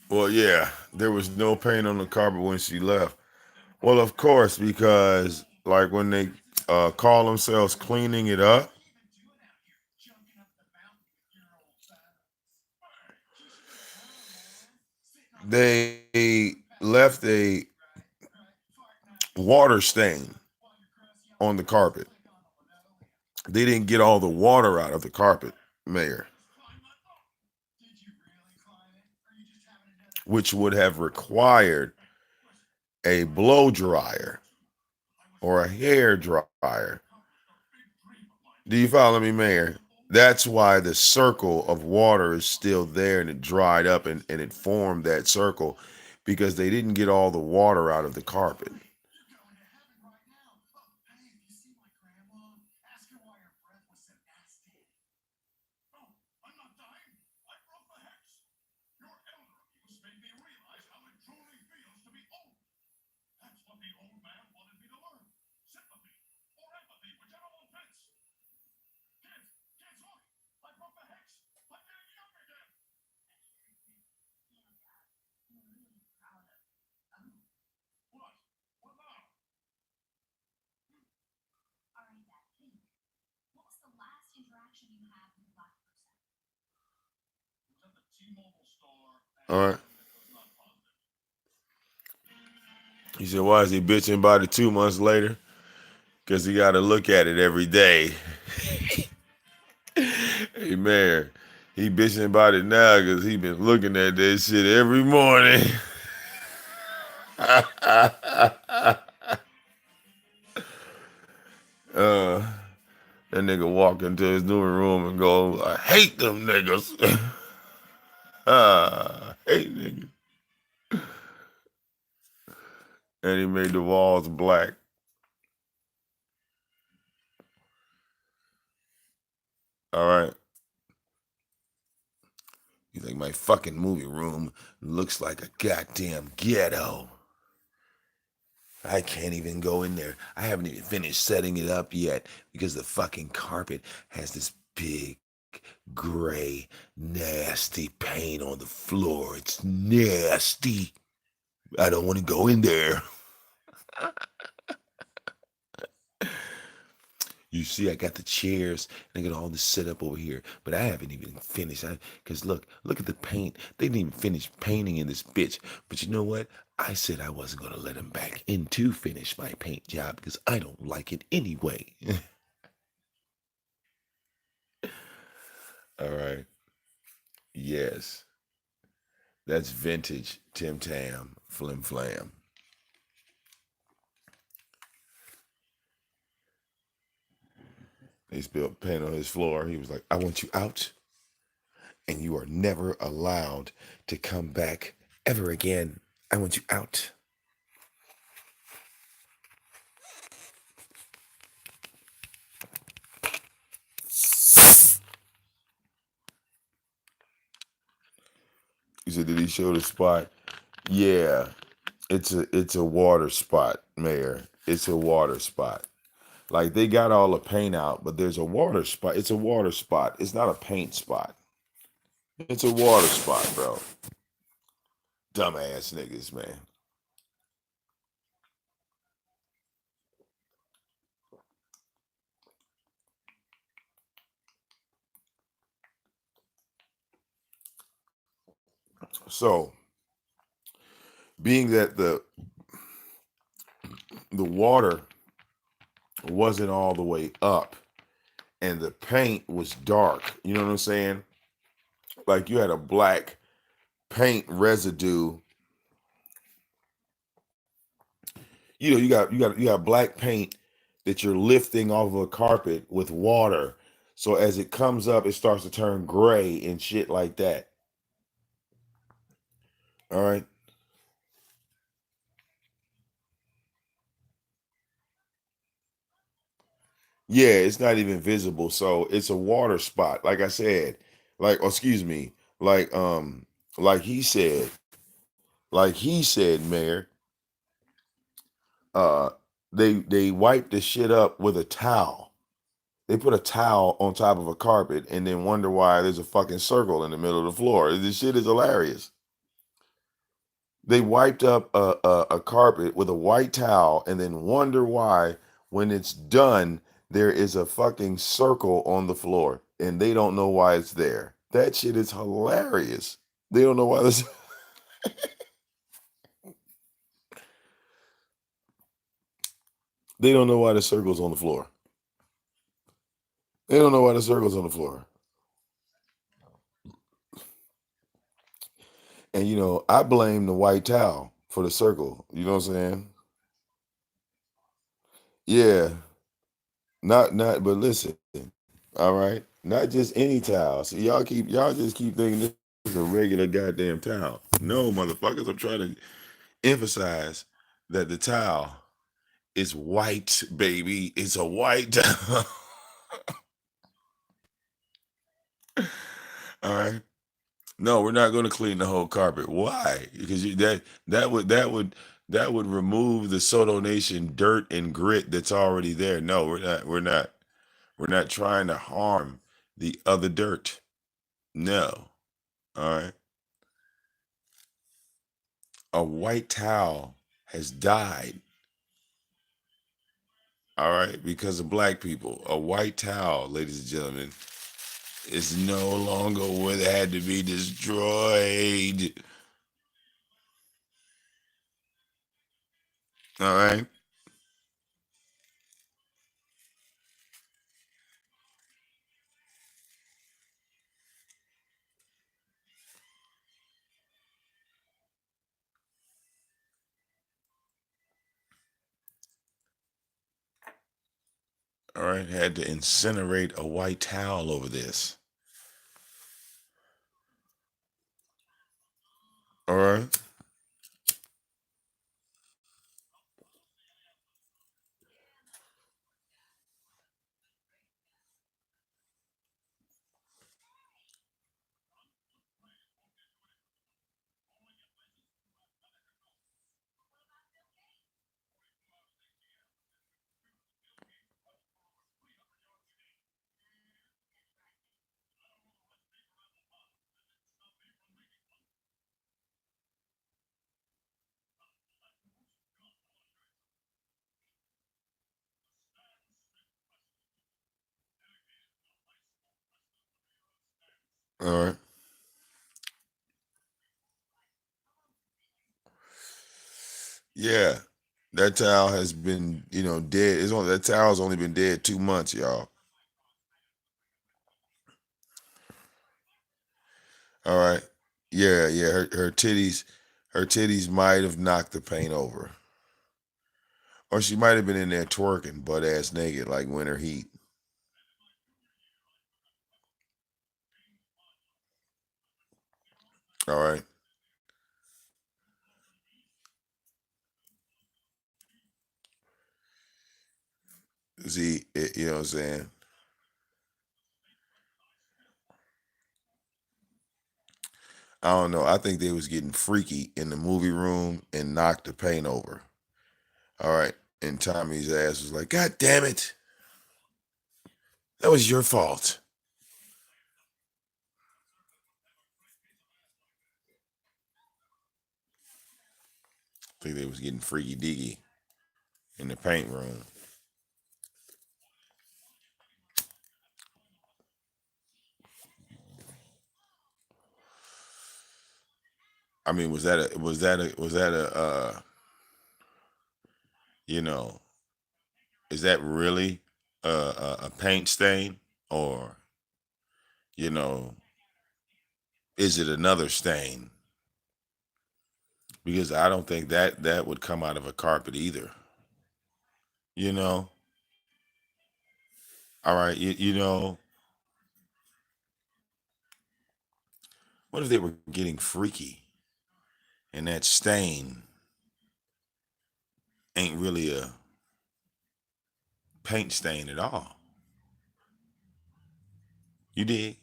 Well, yeah, there was no paint on the carpet when she left. Well, of course, because like when they call themselves cleaning it up, they left a water stain on the carpet. They didn't get all the water out of the carpet, Mayor, which would have required a blow dryer or a hair dryer. Do you follow me, Mayor? That's why the circle of water is still there and it dried up and it formed that circle because they didn't get all the water out of the carpet. All right. He said, why is he bitching about it 2 months later? Because he got to look at it every day. Hey, man, he bitching about it now because he been looking at that shit every morning. uh, that nigga walk into his new room and go, I hate them niggas. Hate niggas. And he made the walls black. All right. He's like, my fucking movie room looks like a goddamn ghetto. I can't even go in there. I haven't even finished setting it up yet because the fucking carpet has this big, gray, nasty paint on the floor. It's nasty. I don't want to go in there. You see, I got the chairs and I got all this set up over here, but I haven't even finished. Because look at the paint. They didn't even finish painting in this bitch. But you know what? I said I wasn't going to let them back in to finish my paint job because I don't like it anyway. All right. Yes. That's vintage Tim Tam Flim Flam. They spilled paint on his floor. He was like, I want you out, and you are never allowed to come back ever again. I want you out. He said, did he show the spot? Yeah. It's a water spot, Mayor. It's a water spot. Like they got all the paint out, but there's a water spot. It's a water spot. It's not a paint spot. It's a water spot, bro. Dumbass niggas, man. So, being that the water wasn't all the way up and the paint was dark, you know what I'm saying? Like you had a black paint residue. You got black paint that you're lifting off of a carpet with water. So as it comes up, it starts to turn gray and shit like that. All right. Yeah, it's not even visible. So it's a water spot. Like I said, excuse me, like like he said, Mayor, uh they wiped the shit up with a towel. They put a towel on top of a carpet and then wonder why there's a fucking circle in the middle of the floor. This shit is hilarious. They wiped up a carpet with a white towel and then wonder why, when it's done, there is a fucking circle on the floor and they don't know why it's there. That shit is hilarious. They don't know why this. They don't know why the circle's on the floor. They don't know why the circle's on the floor. And I blame the white towel for the circle. You know what I'm saying? Yeah. Not but listen. All right. Not just any towel. See, y'all just keep thinking this is a regular goddamn towel. No, motherfuckers, I'm trying to emphasize that the towel is white, baby. It's a white towel. All right. No, we're not going to clean the whole carpet. Why? Because that would remove the Soto Nation dirt and grit that's already there. No, we're not. We're not. We're not trying to harm the other dirt. No. All right. A white towel has died. All right, because of black people. A white towel, ladies and gentlemen, It's no longer what had to be destroyed. All right. All right. Had to incinerate a white towel over this. All right. All right. Yeah. That towel has been, dead. That towel's only been dead 2 months, y'all. All right. Yeah, yeah. Her titties might have knocked the paint over. Or she might have been in there twerking, butt ass naked, like winter heat. All right. See, you know what I'm saying? I don't know. I think they was getting freaky in the movie room and knocked the paint over. All right. And Tommy's ass was like, God damn it. That was your fault. I think they was getting freaky deaky in the paint room. I mean, you know, is that really a paint stain, or, you know, is it another stain? Because I don't think that would come out of a carpet either. You know, all right, what if they were getting freaky and that stain ain't really a paint stain at all? You dig?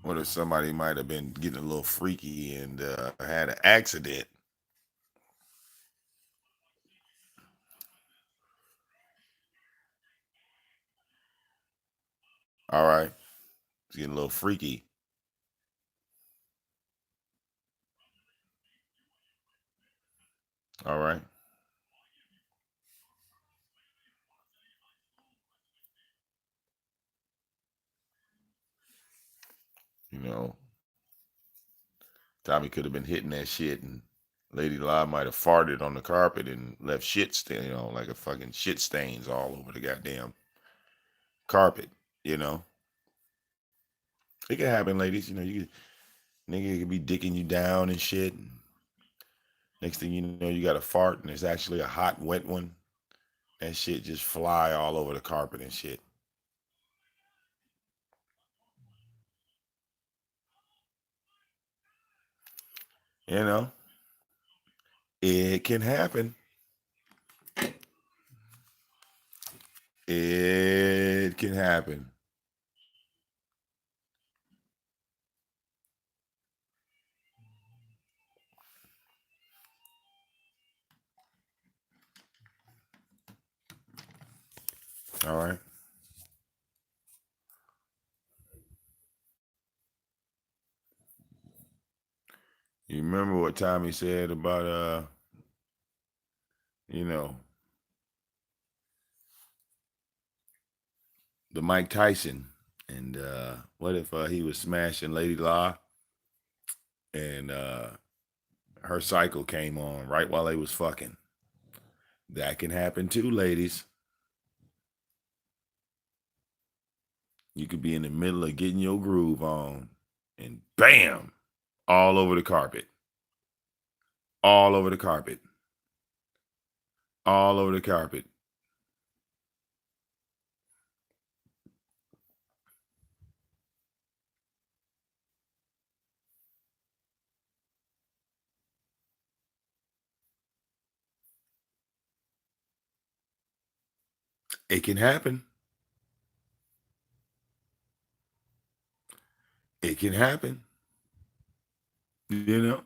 What if somebody might have been getting a little freaky and had an accident? All right, it's getting a little freaky. All right, you know, Tommy could have been hitting that shit, and Lady La might have farted on the carpet and left shit stain, like a fucking shit stains all over the goddamn carpet. You know, it can happen, ladies. Nigga could be dicking you down and shit. And next thing you know, you got a fart, and it's actually a hot, wet one. That shit just fly all over the carpet and shit. You know, it can happen. It can happen. All right. You remember what Tommy said about you know, the Mike Tyson, and what if he was smashing Lady Law, and her cycle came on right while they was fucking? That can happen too, ladies. You could be in the middle of getting your groove on, and bam, all over the carpet, all over the carpet, all over the carpet. It can happen. It can happen. You know,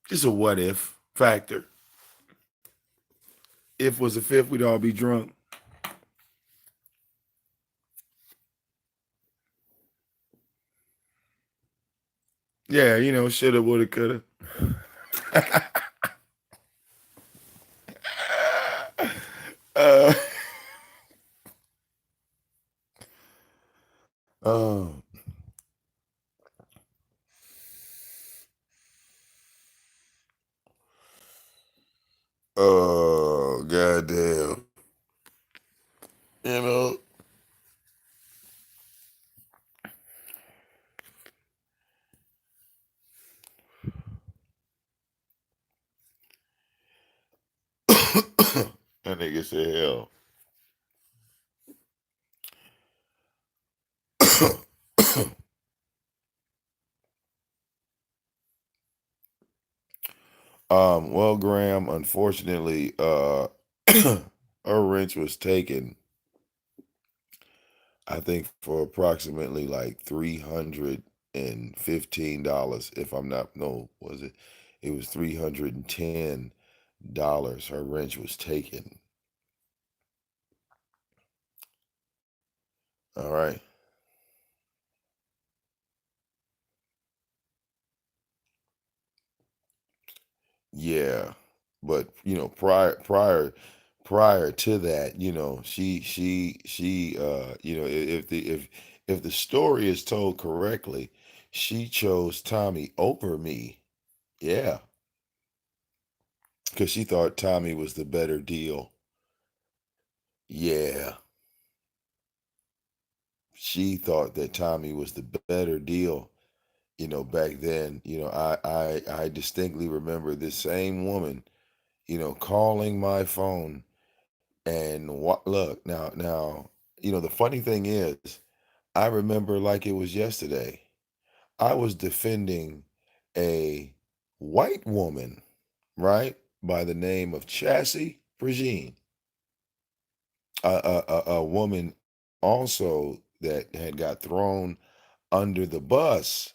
just a what if factor. If was a fifth, we'd all be drunk. Yeah, shoulda, woulda, coulda. uh, oh, oh, goddamn. You know, that nigga said hell. Well, Graham, unfortunately, her wrench was taken, I think, for approximately like $315. If I'm not, no, was it? It was $310. Her wrench was taken. All right. Yeah, but prior to that, if the story is told correctly, she chose Tommy over me. Yeah, because she thought Tommy was the better deal. Yeah, she thought that Tommy was the better deal. Back then, I distinctly remember this same woman, calling my phone. And what look now, the funny thing is, I remember like it was yesterday. I was defending a white woman, right, by the name of Chassie Brigine, a woman also that had got thrown under the bus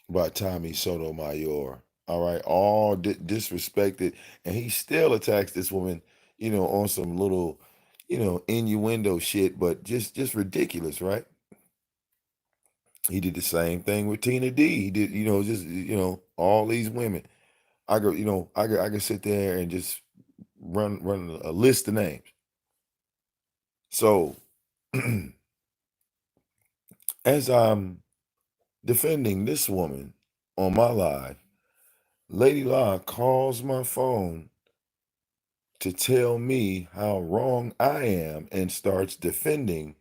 by Tommy Sotomayor. All right, all disrespected, and he still attacks this woman, on some little, innuendo shit, but just ridiculous, right? He did the same thing with Tina D. He did, just all these women. I could sit there and just run a list of names. So as I'm defending this woman on my live, Lady Law calls my phone to tell me how wrong I am and starts defending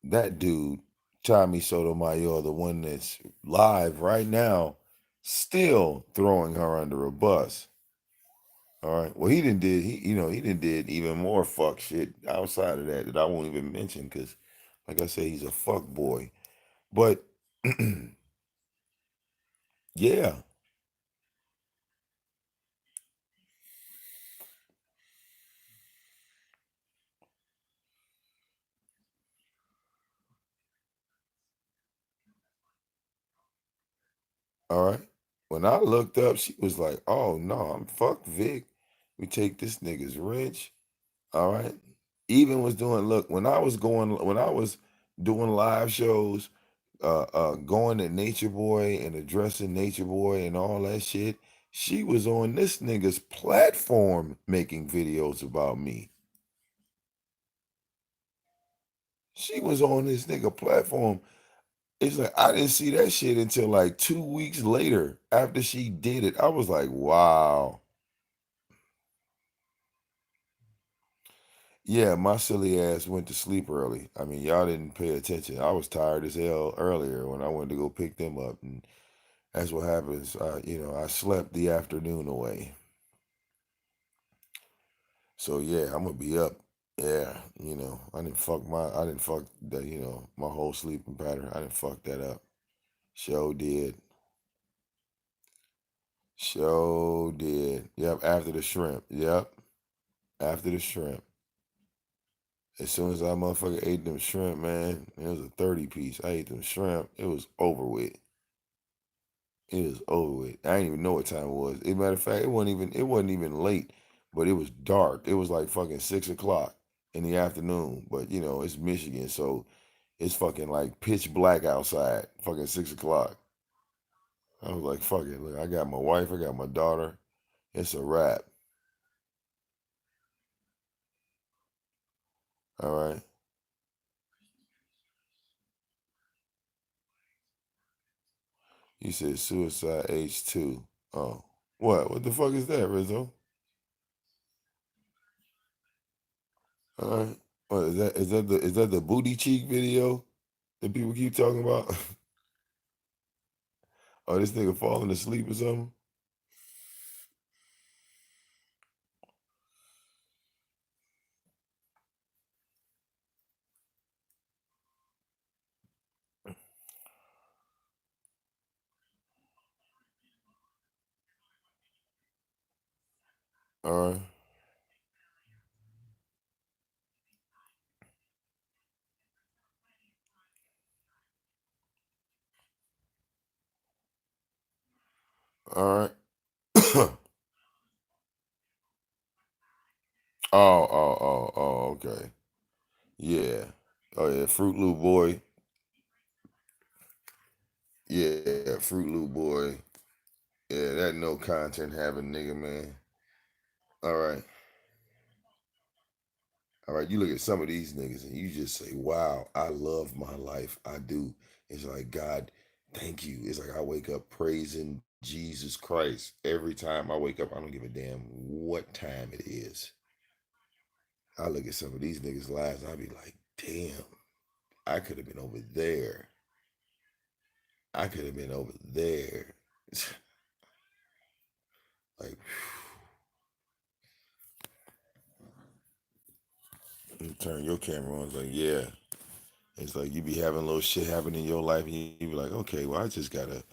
that dude, Tommy Sotomayor, the one that's live right now, still throwing her under a bus. All right. Well, he didn't did even more fuck shit outside of that I won't even mention because, like I say, he's a fuck boy. But yeah, all right. When I looked up, she was like, "Oh no, I'm fuck Vic. We take this nigga's wrench." All right. Even was doing, look, when I was doing live shows going to Nature Boy and addressing Nature Boy and all that shit. She was on this nigga's platform making videos about me. She was on this nigga platform. It's like I didn't see that shit until like 2 weeks later after she did it. I was like, wow. Yeah, my silly ass went to sleep early. I mean, y'all didn't pay attention. I was tired as hell earlier when I went to go pick them up, and that's what happens. I slept the afternoon away. So yeah, I'm gonna be up. Yeah, I didn't fuck that, my whole sleeping pattern. I didn't fuck that up. Show did. Show did. Yep, after the shrimp. Yep, after the shrimp. As soon as I motherfucker ate them shrimp, man, it was a 30 piece. I ate them shrimp. It was over with. It was over with. I didn't even know what time it was. As a matter of fact, it wasn't even late, but it was dark. It was like fucking 6 o'clock in the afternoon. But it's Michigan, so it's fucking like pitch black outside. Fucking 6 o'clock. I was like, fuck it. Look, I got my wife, I got my daughter. It's a wrap. All right. You said suicide H2. Oh. What? What the fuck is that, Rizzo? All right. What is that the booty cheek video that people keep talking about? Oh, this nigga falling asleep or something? All right. All right. oh, okay. Yeah. Oh yeah, Fruit Loop boy. Yeah, Fruit Loop boy. Yeah, that no content having nigga, man. All right. All right. You look at some of these niggas and you just say, wow, I love my life. I do. It's like, God, thank you. It's like I wake up praising Jesus Christ every time I wake up. I don't give a damn what time it is. I look at some of these niggas' lives and I be like, damn, I could have been over there. I could have been over there. like, you turn your camera on. It's like, yeah. It's like you be having little shit happen in your life and you be like, okay, well, I just gotta,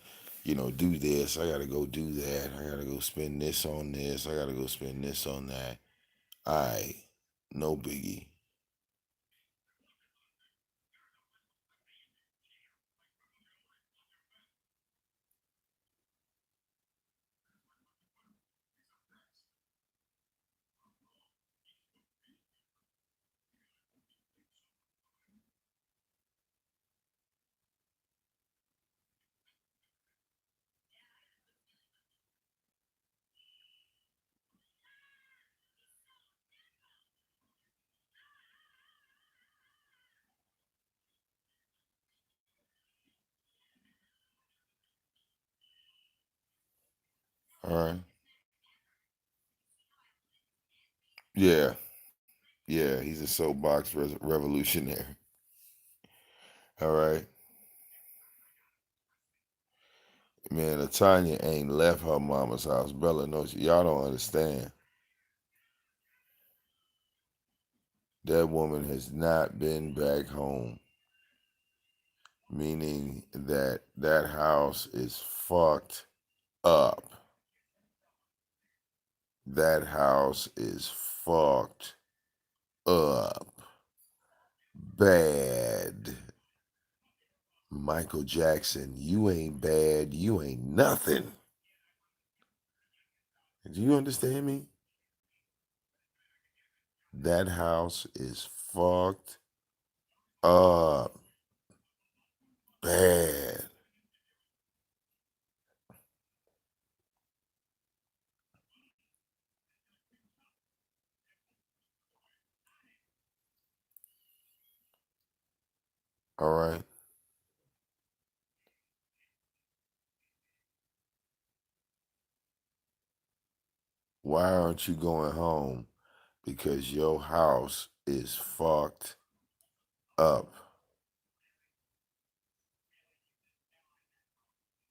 do this. I gotta go do that. I gotta go spend this on this. I gotta go spend this on that. I, no biggie. All right. Yeah. Yeah. He's a soapbox revolutionary. All right. Man, Tanya ain't left her mama's house. Bella knows y'all don't understand. That woman has not been back home, meaning that that house is fucked up. That house is fucked up. Bad. Michael Jackson, you ain't bad. You ain't nothing. Do you understand me? That house is fucked up. Bad. All right. Why aren't you going home? Because your house is fucked up.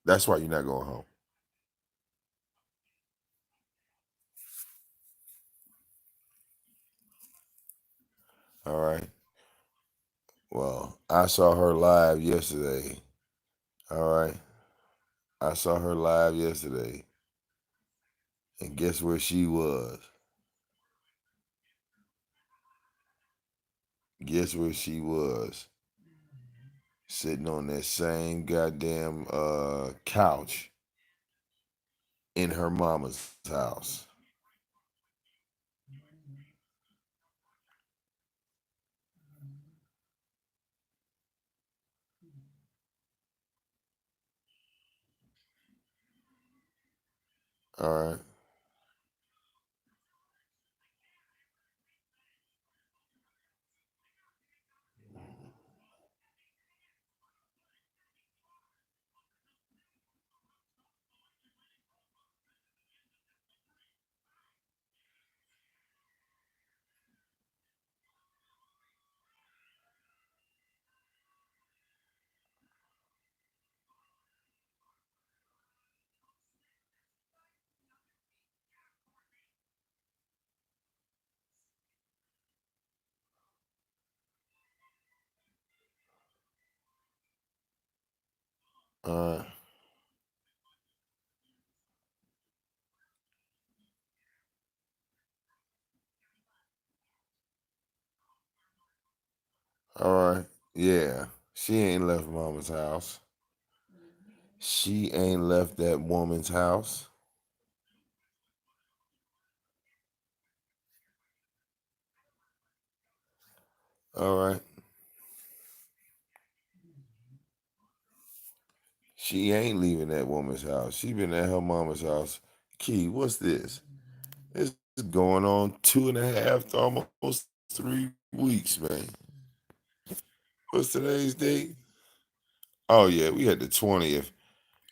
That's why you're not going home. All right. Well, I saw her live yesterday. All right. I saw her live yesterday. And guess where she was? Guess where she was? Sitting on that same goddamn couch in her mama's house. All right. All right. All right. Yeah. She ain't left mama's house. She ain't left that woman's house. All right. She ain't leaving that woman's house. She been at her mama's house. Key, what's this? It's going on 2.5 to almost 3 weeks, man. What's today's date? Oh yeah, we had the 20th.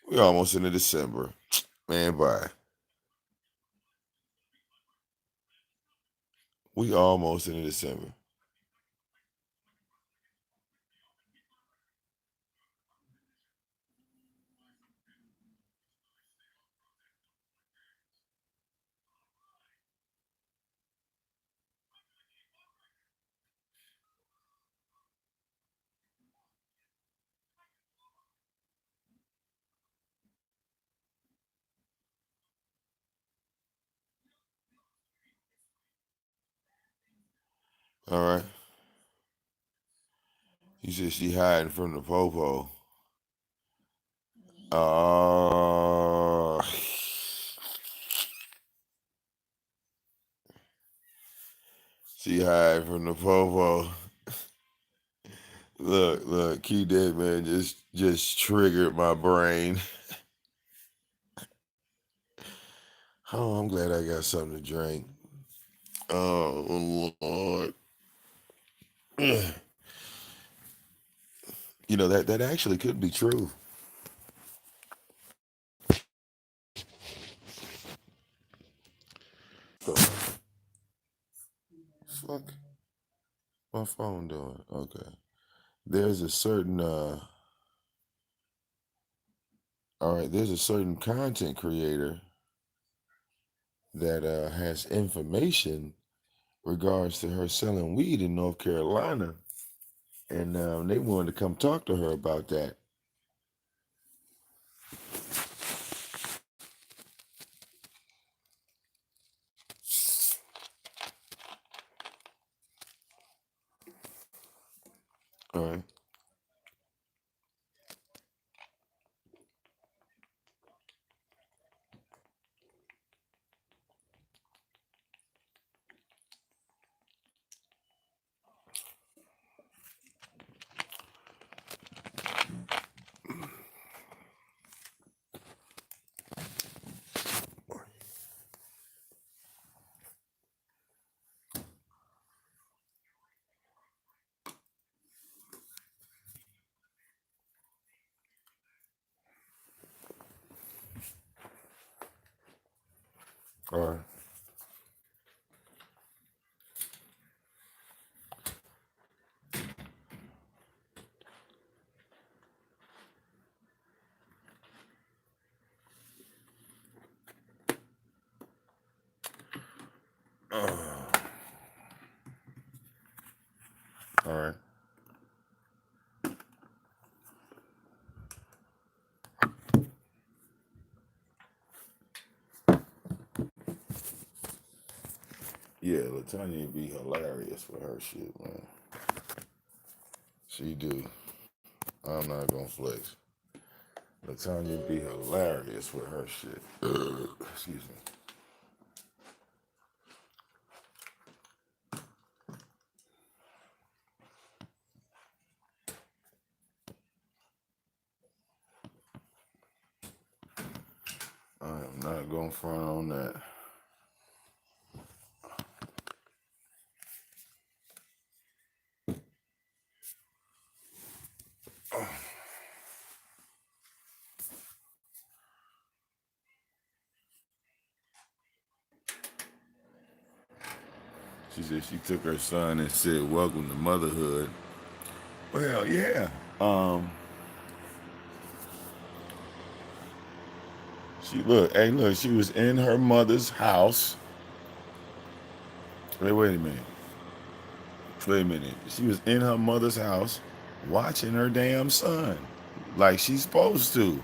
We almost into December. Man, bye. We almost into December. All right. You said she hiding from the popo. Oh, she hiding from the popo. Look, Key Dead man just triggered my brain. Oh, I'm glad I got something to drink. Oh Lord. You know that actually could be true. The fuck my phone doing? Okay. There's a certain all right, there's a certain content creator that has information regards to her selling weed in North Carolina, and they wanted to come talk to her about that. All right. All right. All right. Yeah, Latanya be hilarious with her shit, man. She do. I'm not gonna flex. Latanya be hilarious with her shit. Excuse me. I am not gonna front on that. She said she took her son and said, "Welcome to motherhood." Well, yeah. Um, hey, look, she was in her mother's house. Wait a minute. Wait a minute. She was in her mother's house watching her damn son. Like she's supposed to.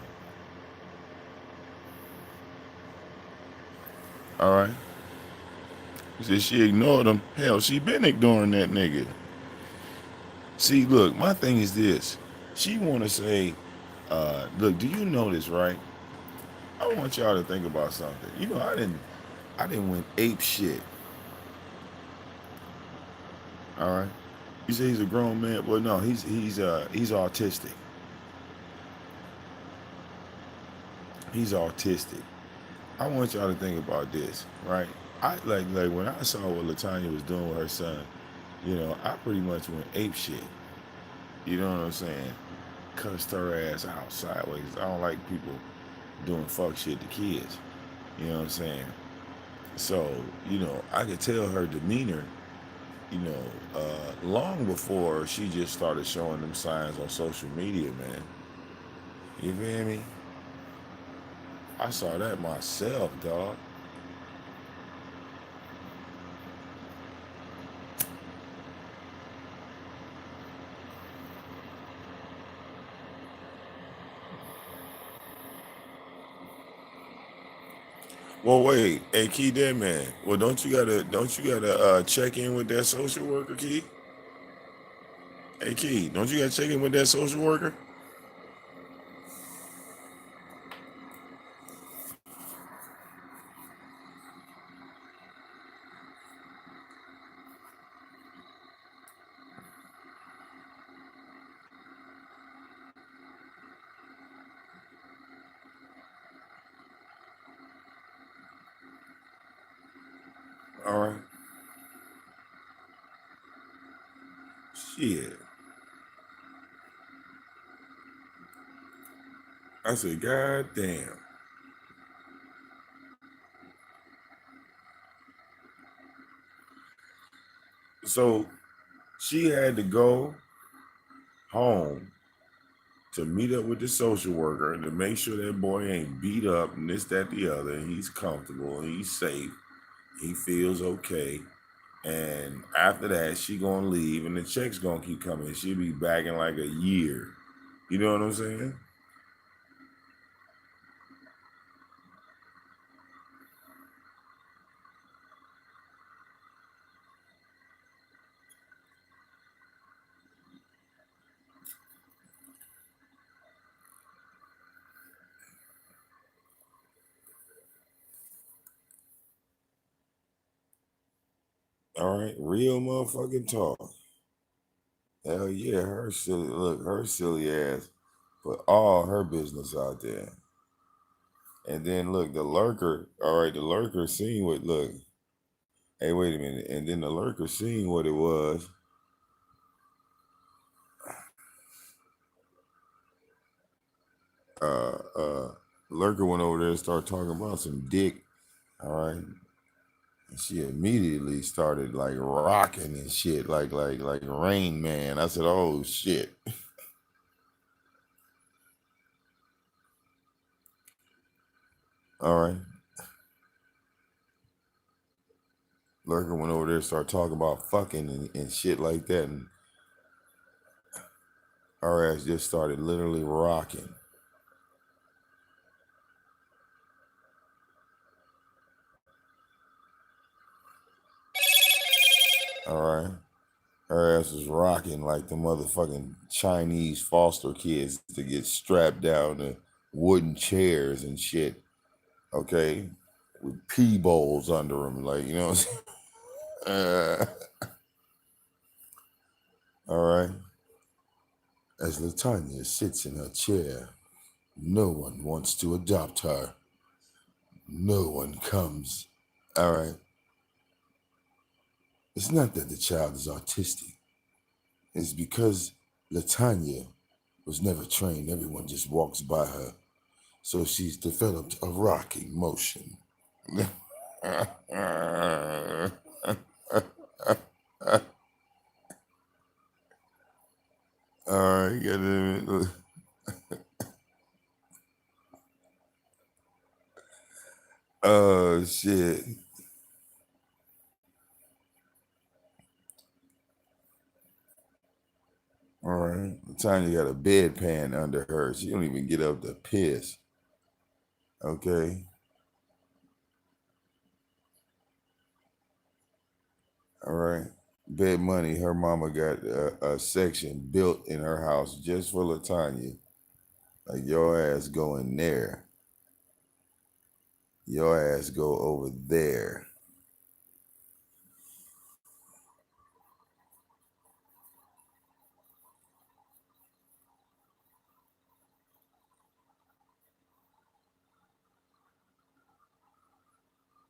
All right. She said she ignored him. Hell, she been ignoring that nigga. See, look, my thing is this. She wanna say, look, do you know this, right? I want y'all to think about something. You know, I didn't went ape shit. All right. You say he's a grown man. Well, no, he's autistic. He's autistic. I want y'all to think about this, right? I like when I saw what Latanya was doing with her son, I pretty much went ape shit. You know what I'm saying? Cussed her ass out sideways. I don't like people doing fuck shit to kids. You know what I'm saying? So, I could tell her demeanor, long before she just started showing them signs on social media, man. You feel me? I saw that myself, dog. Well, wait, hey, Key, that man. Well, don't you gotta check in with that social worker, Key? Hey, Key, don't you gotta check in with that social worker? All right. Shit. I said, God damn. So she had to go home to meet up with the social worker to make sure that boy ain't beat up and this, that, the other, and he's comfortable, and he's safe, he feels okay. And after that, she gonna leave, and the check's gonna keep coming. She'll be back in like a year. You know what I'm saying? All right, real motherfucking talk. Hell yeah, her silly ass put all her business out there. And then look, the lurker, all right, the lurker seen what look, hey, wait a minute. And then the lurker seen what it was. Uh uh Lurker went over there and started talking about some dick All right. And she immediately started like rocking and shit, like Rain Man. I said, "Oh shit!" All right. Lurker went over there and started talking about fucking and shit like that, and our ass just started literally rocking. All right. Her ass was rocking like the motherfucking Chinese foster kids to get strapped down to wooden chairs and shit. Okay. With pee bowls under them. Like, you know what I'm saying? All right. As Latanya sits in her chair, no one wants to adopt her. No one comes. All right. It's not that the child is autistic. It's because Latanya was never trained. Everyone just walks by her. So she's developed a rocking motion. All right, oh shit. All right. Tanya got a bedpan under her. She don't even get up to piss. Okay. All right. Bed money. Her mama got a section built in her house just for Latanya. Like your ass go in there. Your ass go over there.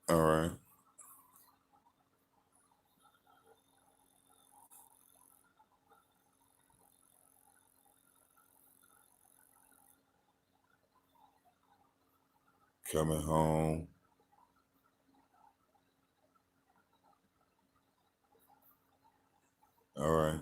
All right. Coming home. All right.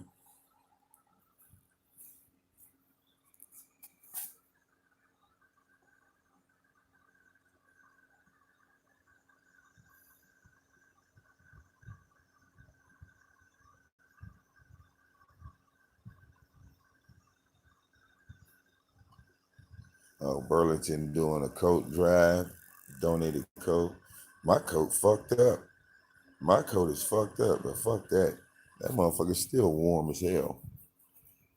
Oh, Burlington doing a coat drive, donated coat. My coat fucked up. My coat is fucked up, but fuck that. That motherfucker's still warm as hell.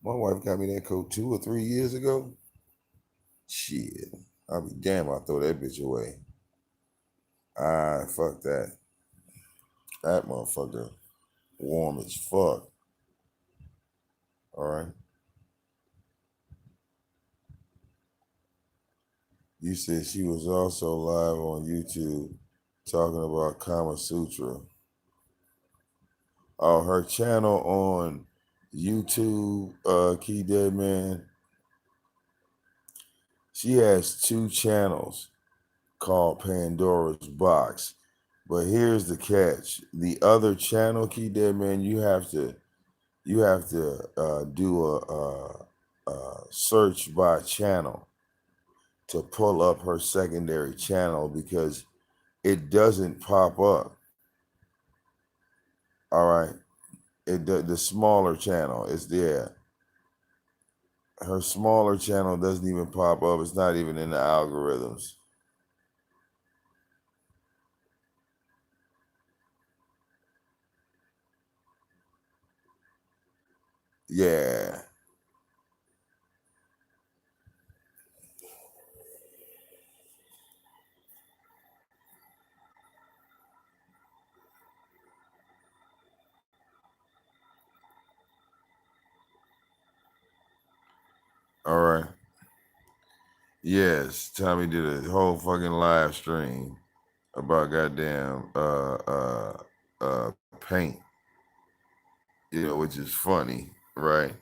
My wife got me that coat 2 or 3 years ago. Shit. I'll be damn, I'll throw that bitch away. Ah, fuck that. That motherfucker warm as fuck. All right. You said she was also live on YouTube talking about Kama Sutra. Oh, her channel on YouTube, Key Dead Man, she has two channels called Pandora's Box. But here's the catch: the other channel, Key Dead Man, you have to do a search by channel to pull up her secondary channel because it doesn't pop up. All right, the smaller channel is there. Her smaller channel doesn't even pop up. It's not even in the algorithms. Yeah. All right. Yes, Tommy did a whole fucking live stream about goddamn paint, which is funny, right?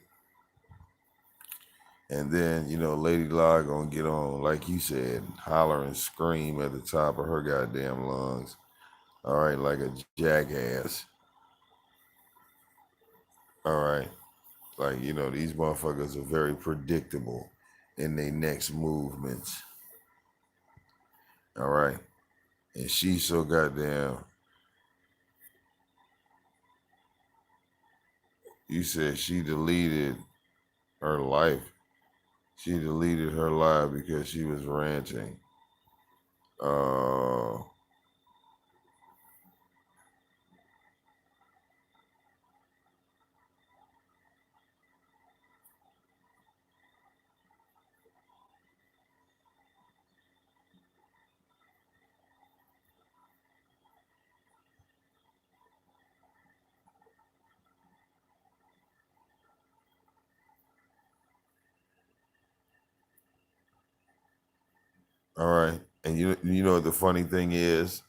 And then, Lady Law gonna get on, like you said, holler and scream at the top of her goddamn lungs. All right, like a jackass. All right. Like, these motherfuckers are very predictable in their next movements. All right. And she's so goddamn, you said she deleted her life. She deleted her live because she was ranting. Uh, all right. And you know what the funny thing is?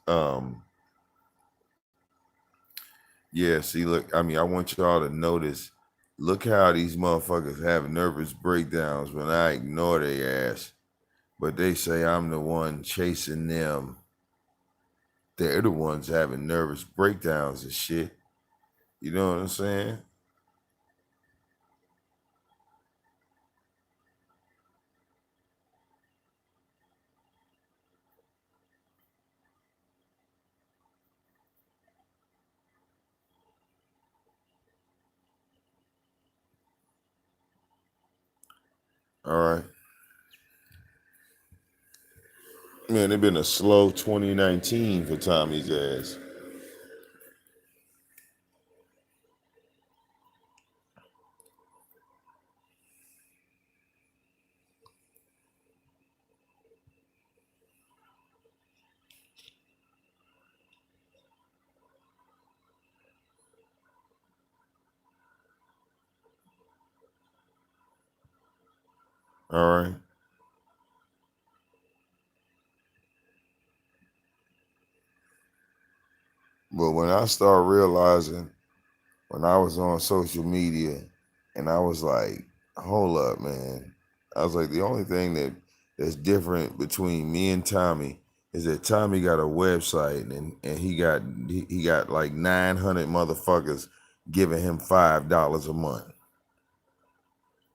Yeah, see, look, I mean, I want y'all to notice, look how these motherfuckers have nervous breakdowns when I ignore their ass. But they say I'm the one chasing them. They're the ones having nervous breakdowns and shit. You know what I'm saying? All right. Man, it been a slow 2019 for Tommy's ass. All right. But when I started realizing when I was on social media and I was like, hold up, man. I was like, the only thing that's different between me and Tommy is that Tommy got a website and he got like 900 motherfuckers giving him $5 a month.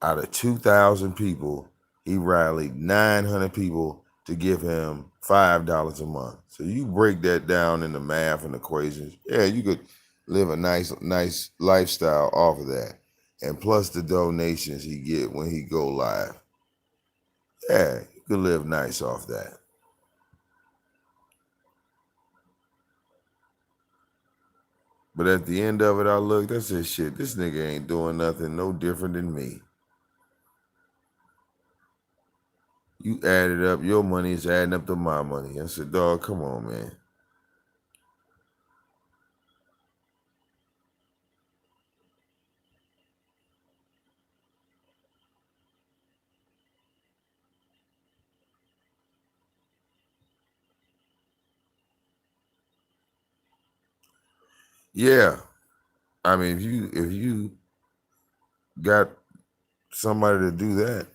Out of 2,000 people, he rallied 900 people to give him $5 a month. So you break that down in the math and equations. Yeah, you could live a nice lifestyle off of that. And plus the donations he get when he go live. Yeah, you could live nice off that. But at the end of it, I looked, I said, shit, this nigga ain't doing nothing no different than me. You added up, your money is adding up to my money. I said, dog, come on, man. Yeah. I mean, if you got somebody to do that,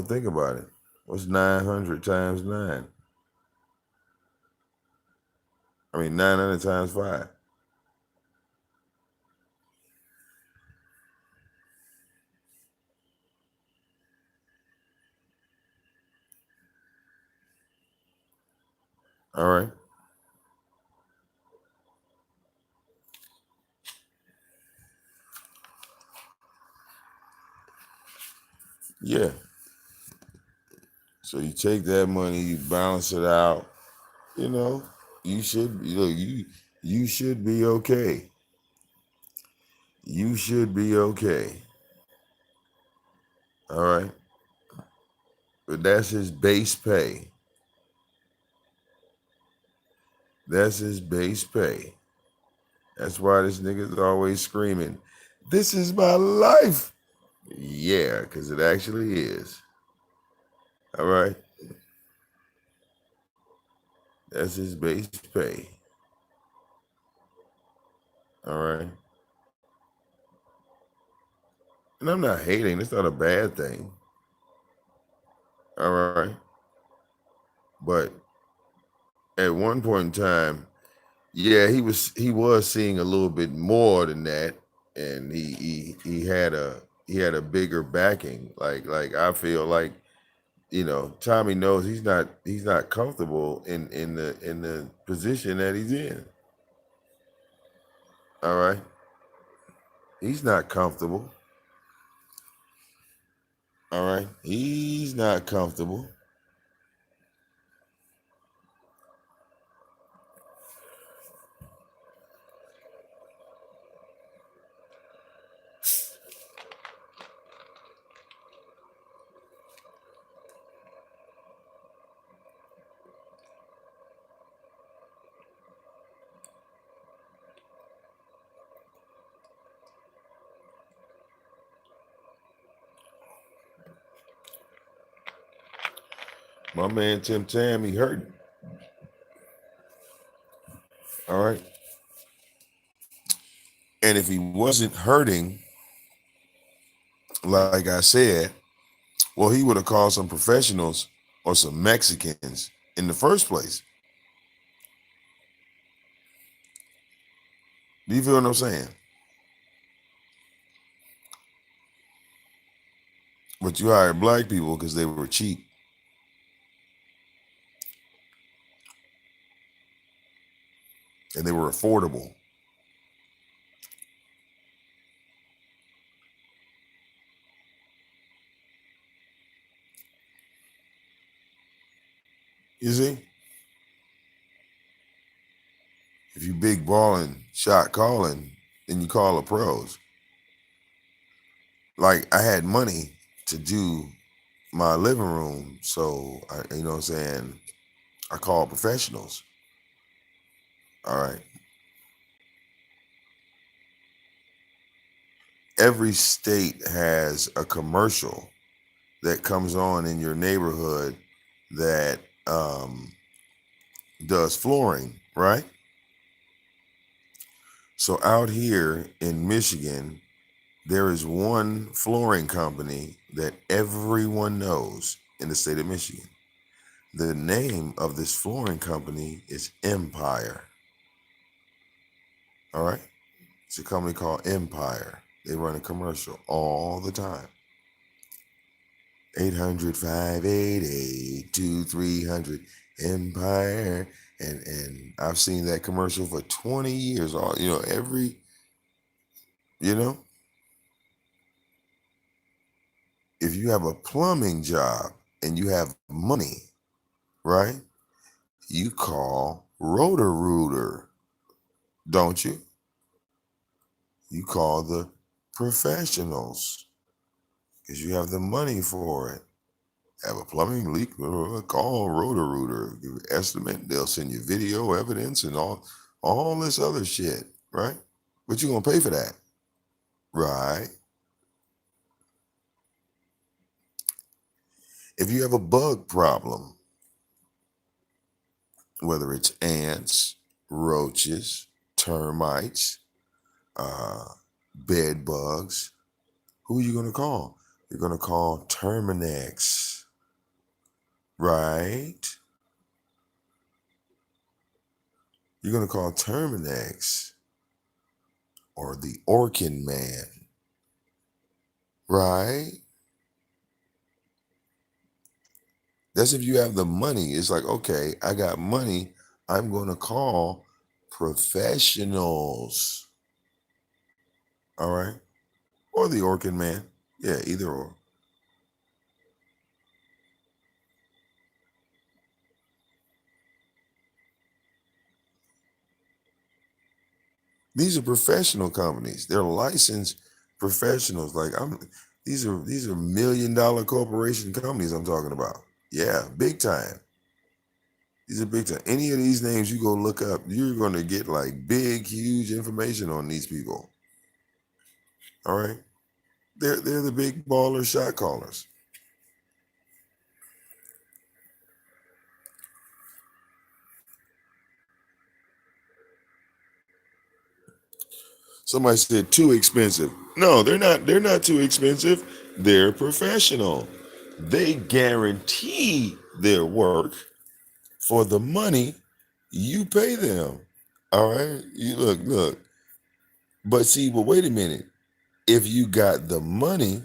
think about it. What's 900 times 9? I mean, 900 times 5. All right. Yeah. So you take that money, you balance it out. You know, you should you should be okay. You should be okay. All right. But that's his base pay. That's his base pay. That's why this nigga's always screaming, "This is my life." Yeah, because it actually is. All right. That's his base pay. All right. And I'm not hating. It's not a bad thing. All right. But at one point in time, yeah, he was seeing a little bit more than that, and he had a bigger backing. Like I feel like, Tommy knows he's not comfortable in the position that he's in. All right, he's not comfortable. All right, he's not comfortable. My man Tim Tam, he hurting. All right, and if he wasn't hurting, like I said, well, he would have called some professionals or some Mexicans in the first place. Do you feel what I'm saying? But you hired black people because they were cheap and they were affordable. You see, if you big balling, shot calling, then you call the pros. Like I had money to do my living room, so you know what I'm saying. I called professionals. All right. Every state has a commercial that comes on in your neighborhood that does flooring, right? So out here in Michigan, there is one flooring company that everyone knows in the state of Michigan. The name of this flooring company is Empire. All right. It's a company called Empire. They run a commercial all the time. 800-588-2300 Empire. And I've seen that commercial for 20 years. All you know, if you have a plumbing job and you have money, right? You call Roto-Rooter, don't you? You call the professionals because you have the money for it. Have a plumbing leak? Call Roto-Rooter. Give an estimate. They'll send you video evidence and all this other shit, right? But you're gonna pay for that, right? If you have a bug problem, whether it's ants, roaches, termites, uh, bed bugs, who are you gonna call? You're gonna call Terminex, right? You're gonna call Terminex or the Orkin Man, right? That's if you have the money. It's like, okay, I got money. I'm gonna call professionals. All right. Or the Orkin Man. Yeah, either or. These are professional companies. They're licensed professionals. These are $1 million corporation companies I'm talking about. Yeah, big time. These are big time. Any of these names you go look up, you're gonna get like big, huge information on these people. All right. They're the big baller shot callers. Somebody said too expensive. No, they're not too expensive. They're professional. They guarantee their work for the money you pay them. All right? You look. But see, but wait a minute. If you got the money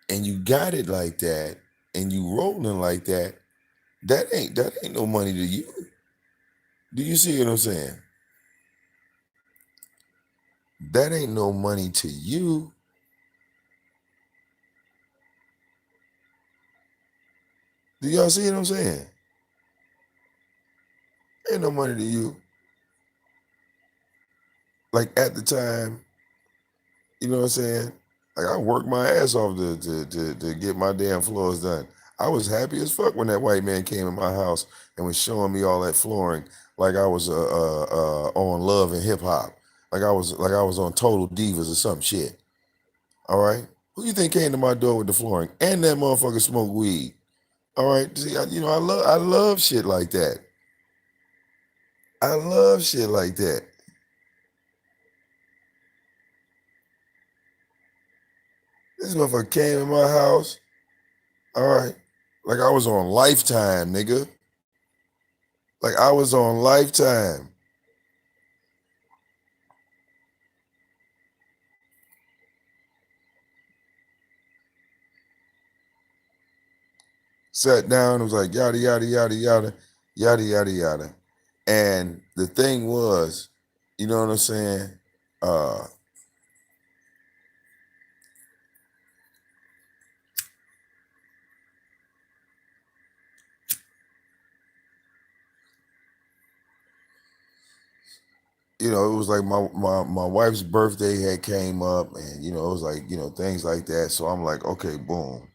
and you got it like that and you rolling like that, that ain't no money to you. Do you see what I'm saying? That ain't no money to you. Do y'all see what I'm saying? Ain't no money to you. Like at the time, you know what I'm saying? Like I worked my ass off to get my damn floors done. I was happy as fuck when that white man came in my house and was showing me all that flooring, like I was on Love and Hip Hop, like I was on Total Divas or some shit. All right, who you think came to my door with the flooring and that motherfucker smoked weed? All right, see, I love shit like that. I love shit like that. This motherfucker came in my house. All right, like I was on Lifetime, nigga. Like I was on Lifetime. Sat down and was like yada yada yada yada yada yada yada. And the thing was, you know what I'm saying? Uh, it was like my wife's birthday had came up, and it was like things like that. So I'm like, okay, boom.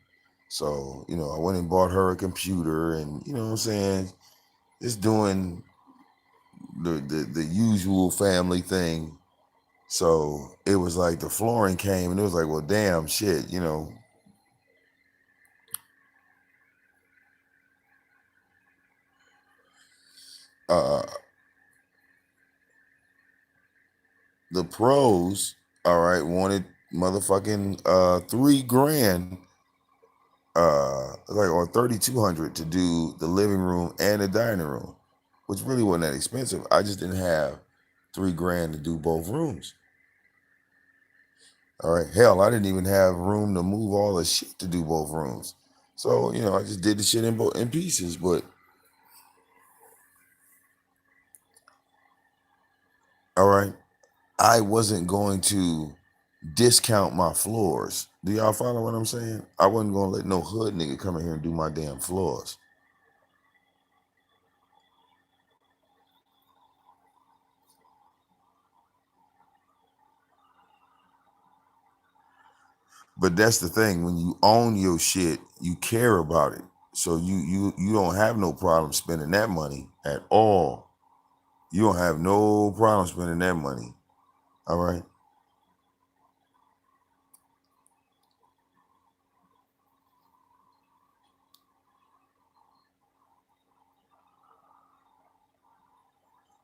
So I went and bought her a computer, and you know what I'm saying, just doing the usual family thing. So it was like the flooring came, and it was like, well, damn, shit. Uh, the pros, all right, wanted motherfucking 3 grand, like or 3,200 to do the living room and the dining room, which really wasn't that expensive. I just didn't have 3 grand to do both rooms. All right, hell, I didn't even have room to move all the shit to do both rooms. So I just did the shit in pieces. But all right, I wasn't going to discount my floors. Do y'all follow what I'm saying? I wasn't gonna let no hood nigga come in here and do my damn floors. But that's the thing. When you own your shit, you care about it. So you don't have no problem spending that money at all. You don't have no problem spending that money. All right.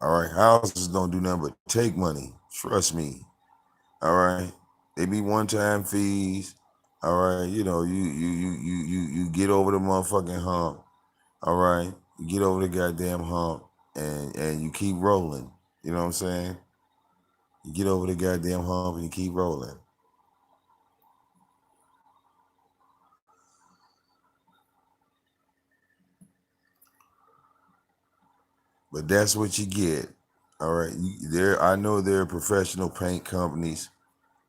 All right. Houses don't do nothing but take money. Trust me. All right. They be one-time fees. All right. You get over the motherfucking hump. All right. You get over the goddamn hump, and you keep rolling. You know what I'm saying? You get over the goddamn hump and you keep rolling. But that's what you get. All right. I know there are professional paint companies.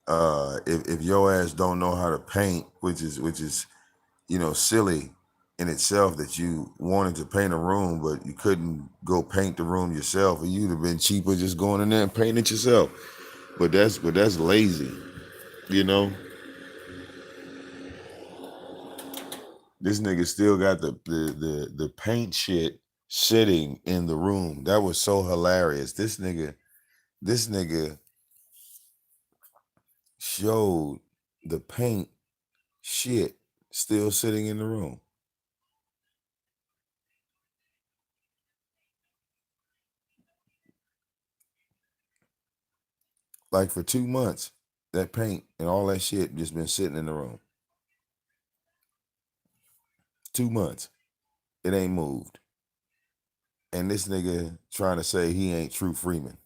If your ass don't know how to paint, which is silly in itself, that you wanted to paint a room but you couldn't go paint the room yourself, or you'd have been cheaper just going in there and painting it yourself. But that's lazy, you know. This nigga still got the paint shit sitting in the room. That was so hilarious. This nigga showed the paint shit still sitting in the room. Like for 2 months, that paint and all that shit just been sitting in the room. 2 months. It ain't moved. And this nigga trying to say he ain't True Freeman.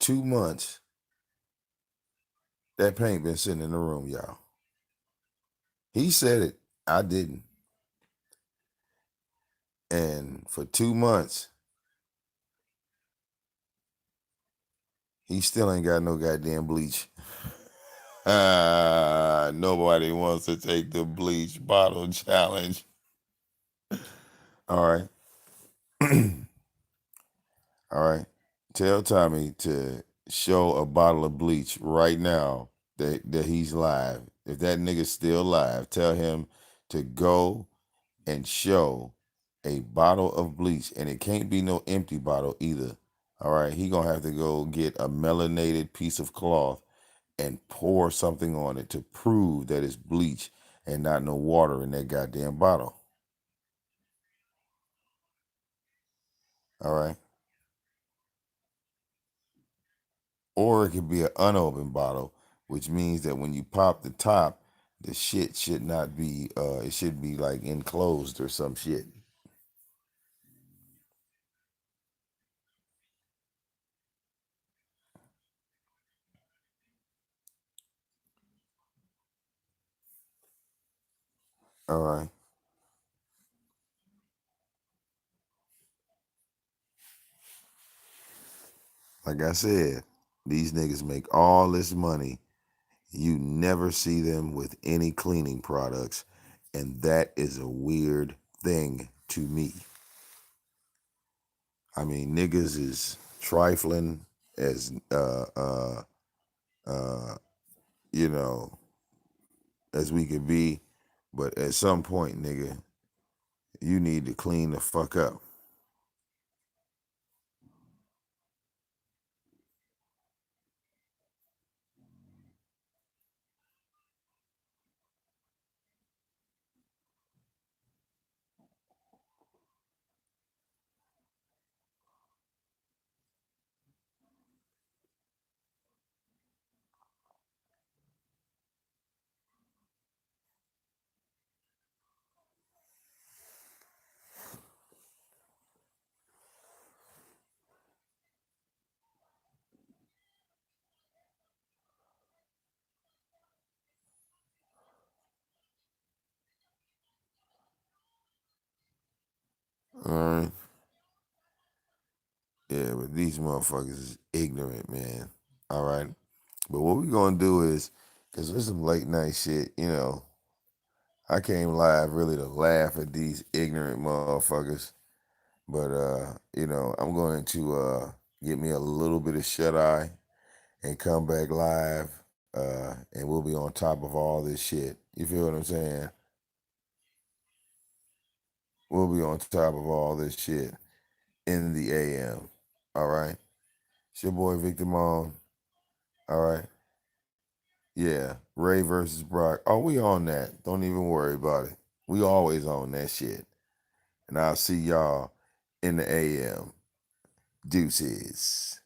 2 months, that paint been sitting in the room, y'all. He said it. I didn't. And for 2 months, he still ain't got no goddamn bleach. Nobody wants to take the bleach bottle challenge. All right. All right. Tell Tommy to show a bottle of bleach right now that he's live. If that nigga's still live, tell him to go and show a bottle of bleach. And it can't be no empty bottle either. All right. He gonna have to go get a melanated piece of cloth and pour something on it to prove that it's bleach and not no water in that goddamn bottle. All right. Or it could be an unopened bottle, which means that when you pop the top, the shit should not be it should be like enclosed or some shit. All right. Like I said, these niggas make all this money. You never see them with any cleaning products, and that is a weird thing to me. I mean, niggas is trifling as uh you know as we could be, but at some point, nigga, you need to clean the fuck up. All right. Yeah, but these motherfuckers is ignorant, man. All right. But what we gonna do is, cause there's some late night shit, I came live really to laugh at these ignorant motherfuckers. But I'm going to get me a little bit of shut eye and come back live. And we'll be on top of all this shit. You feel what I'm saying? We'll be on top of all this shit in the AM. All right. It's your boy VicDamoane. All right. Yeah. Ray versus Brock. Oh, we on that. Don't even worry about it. We always on that shit. And I'll see y'all in the AM. Deuces.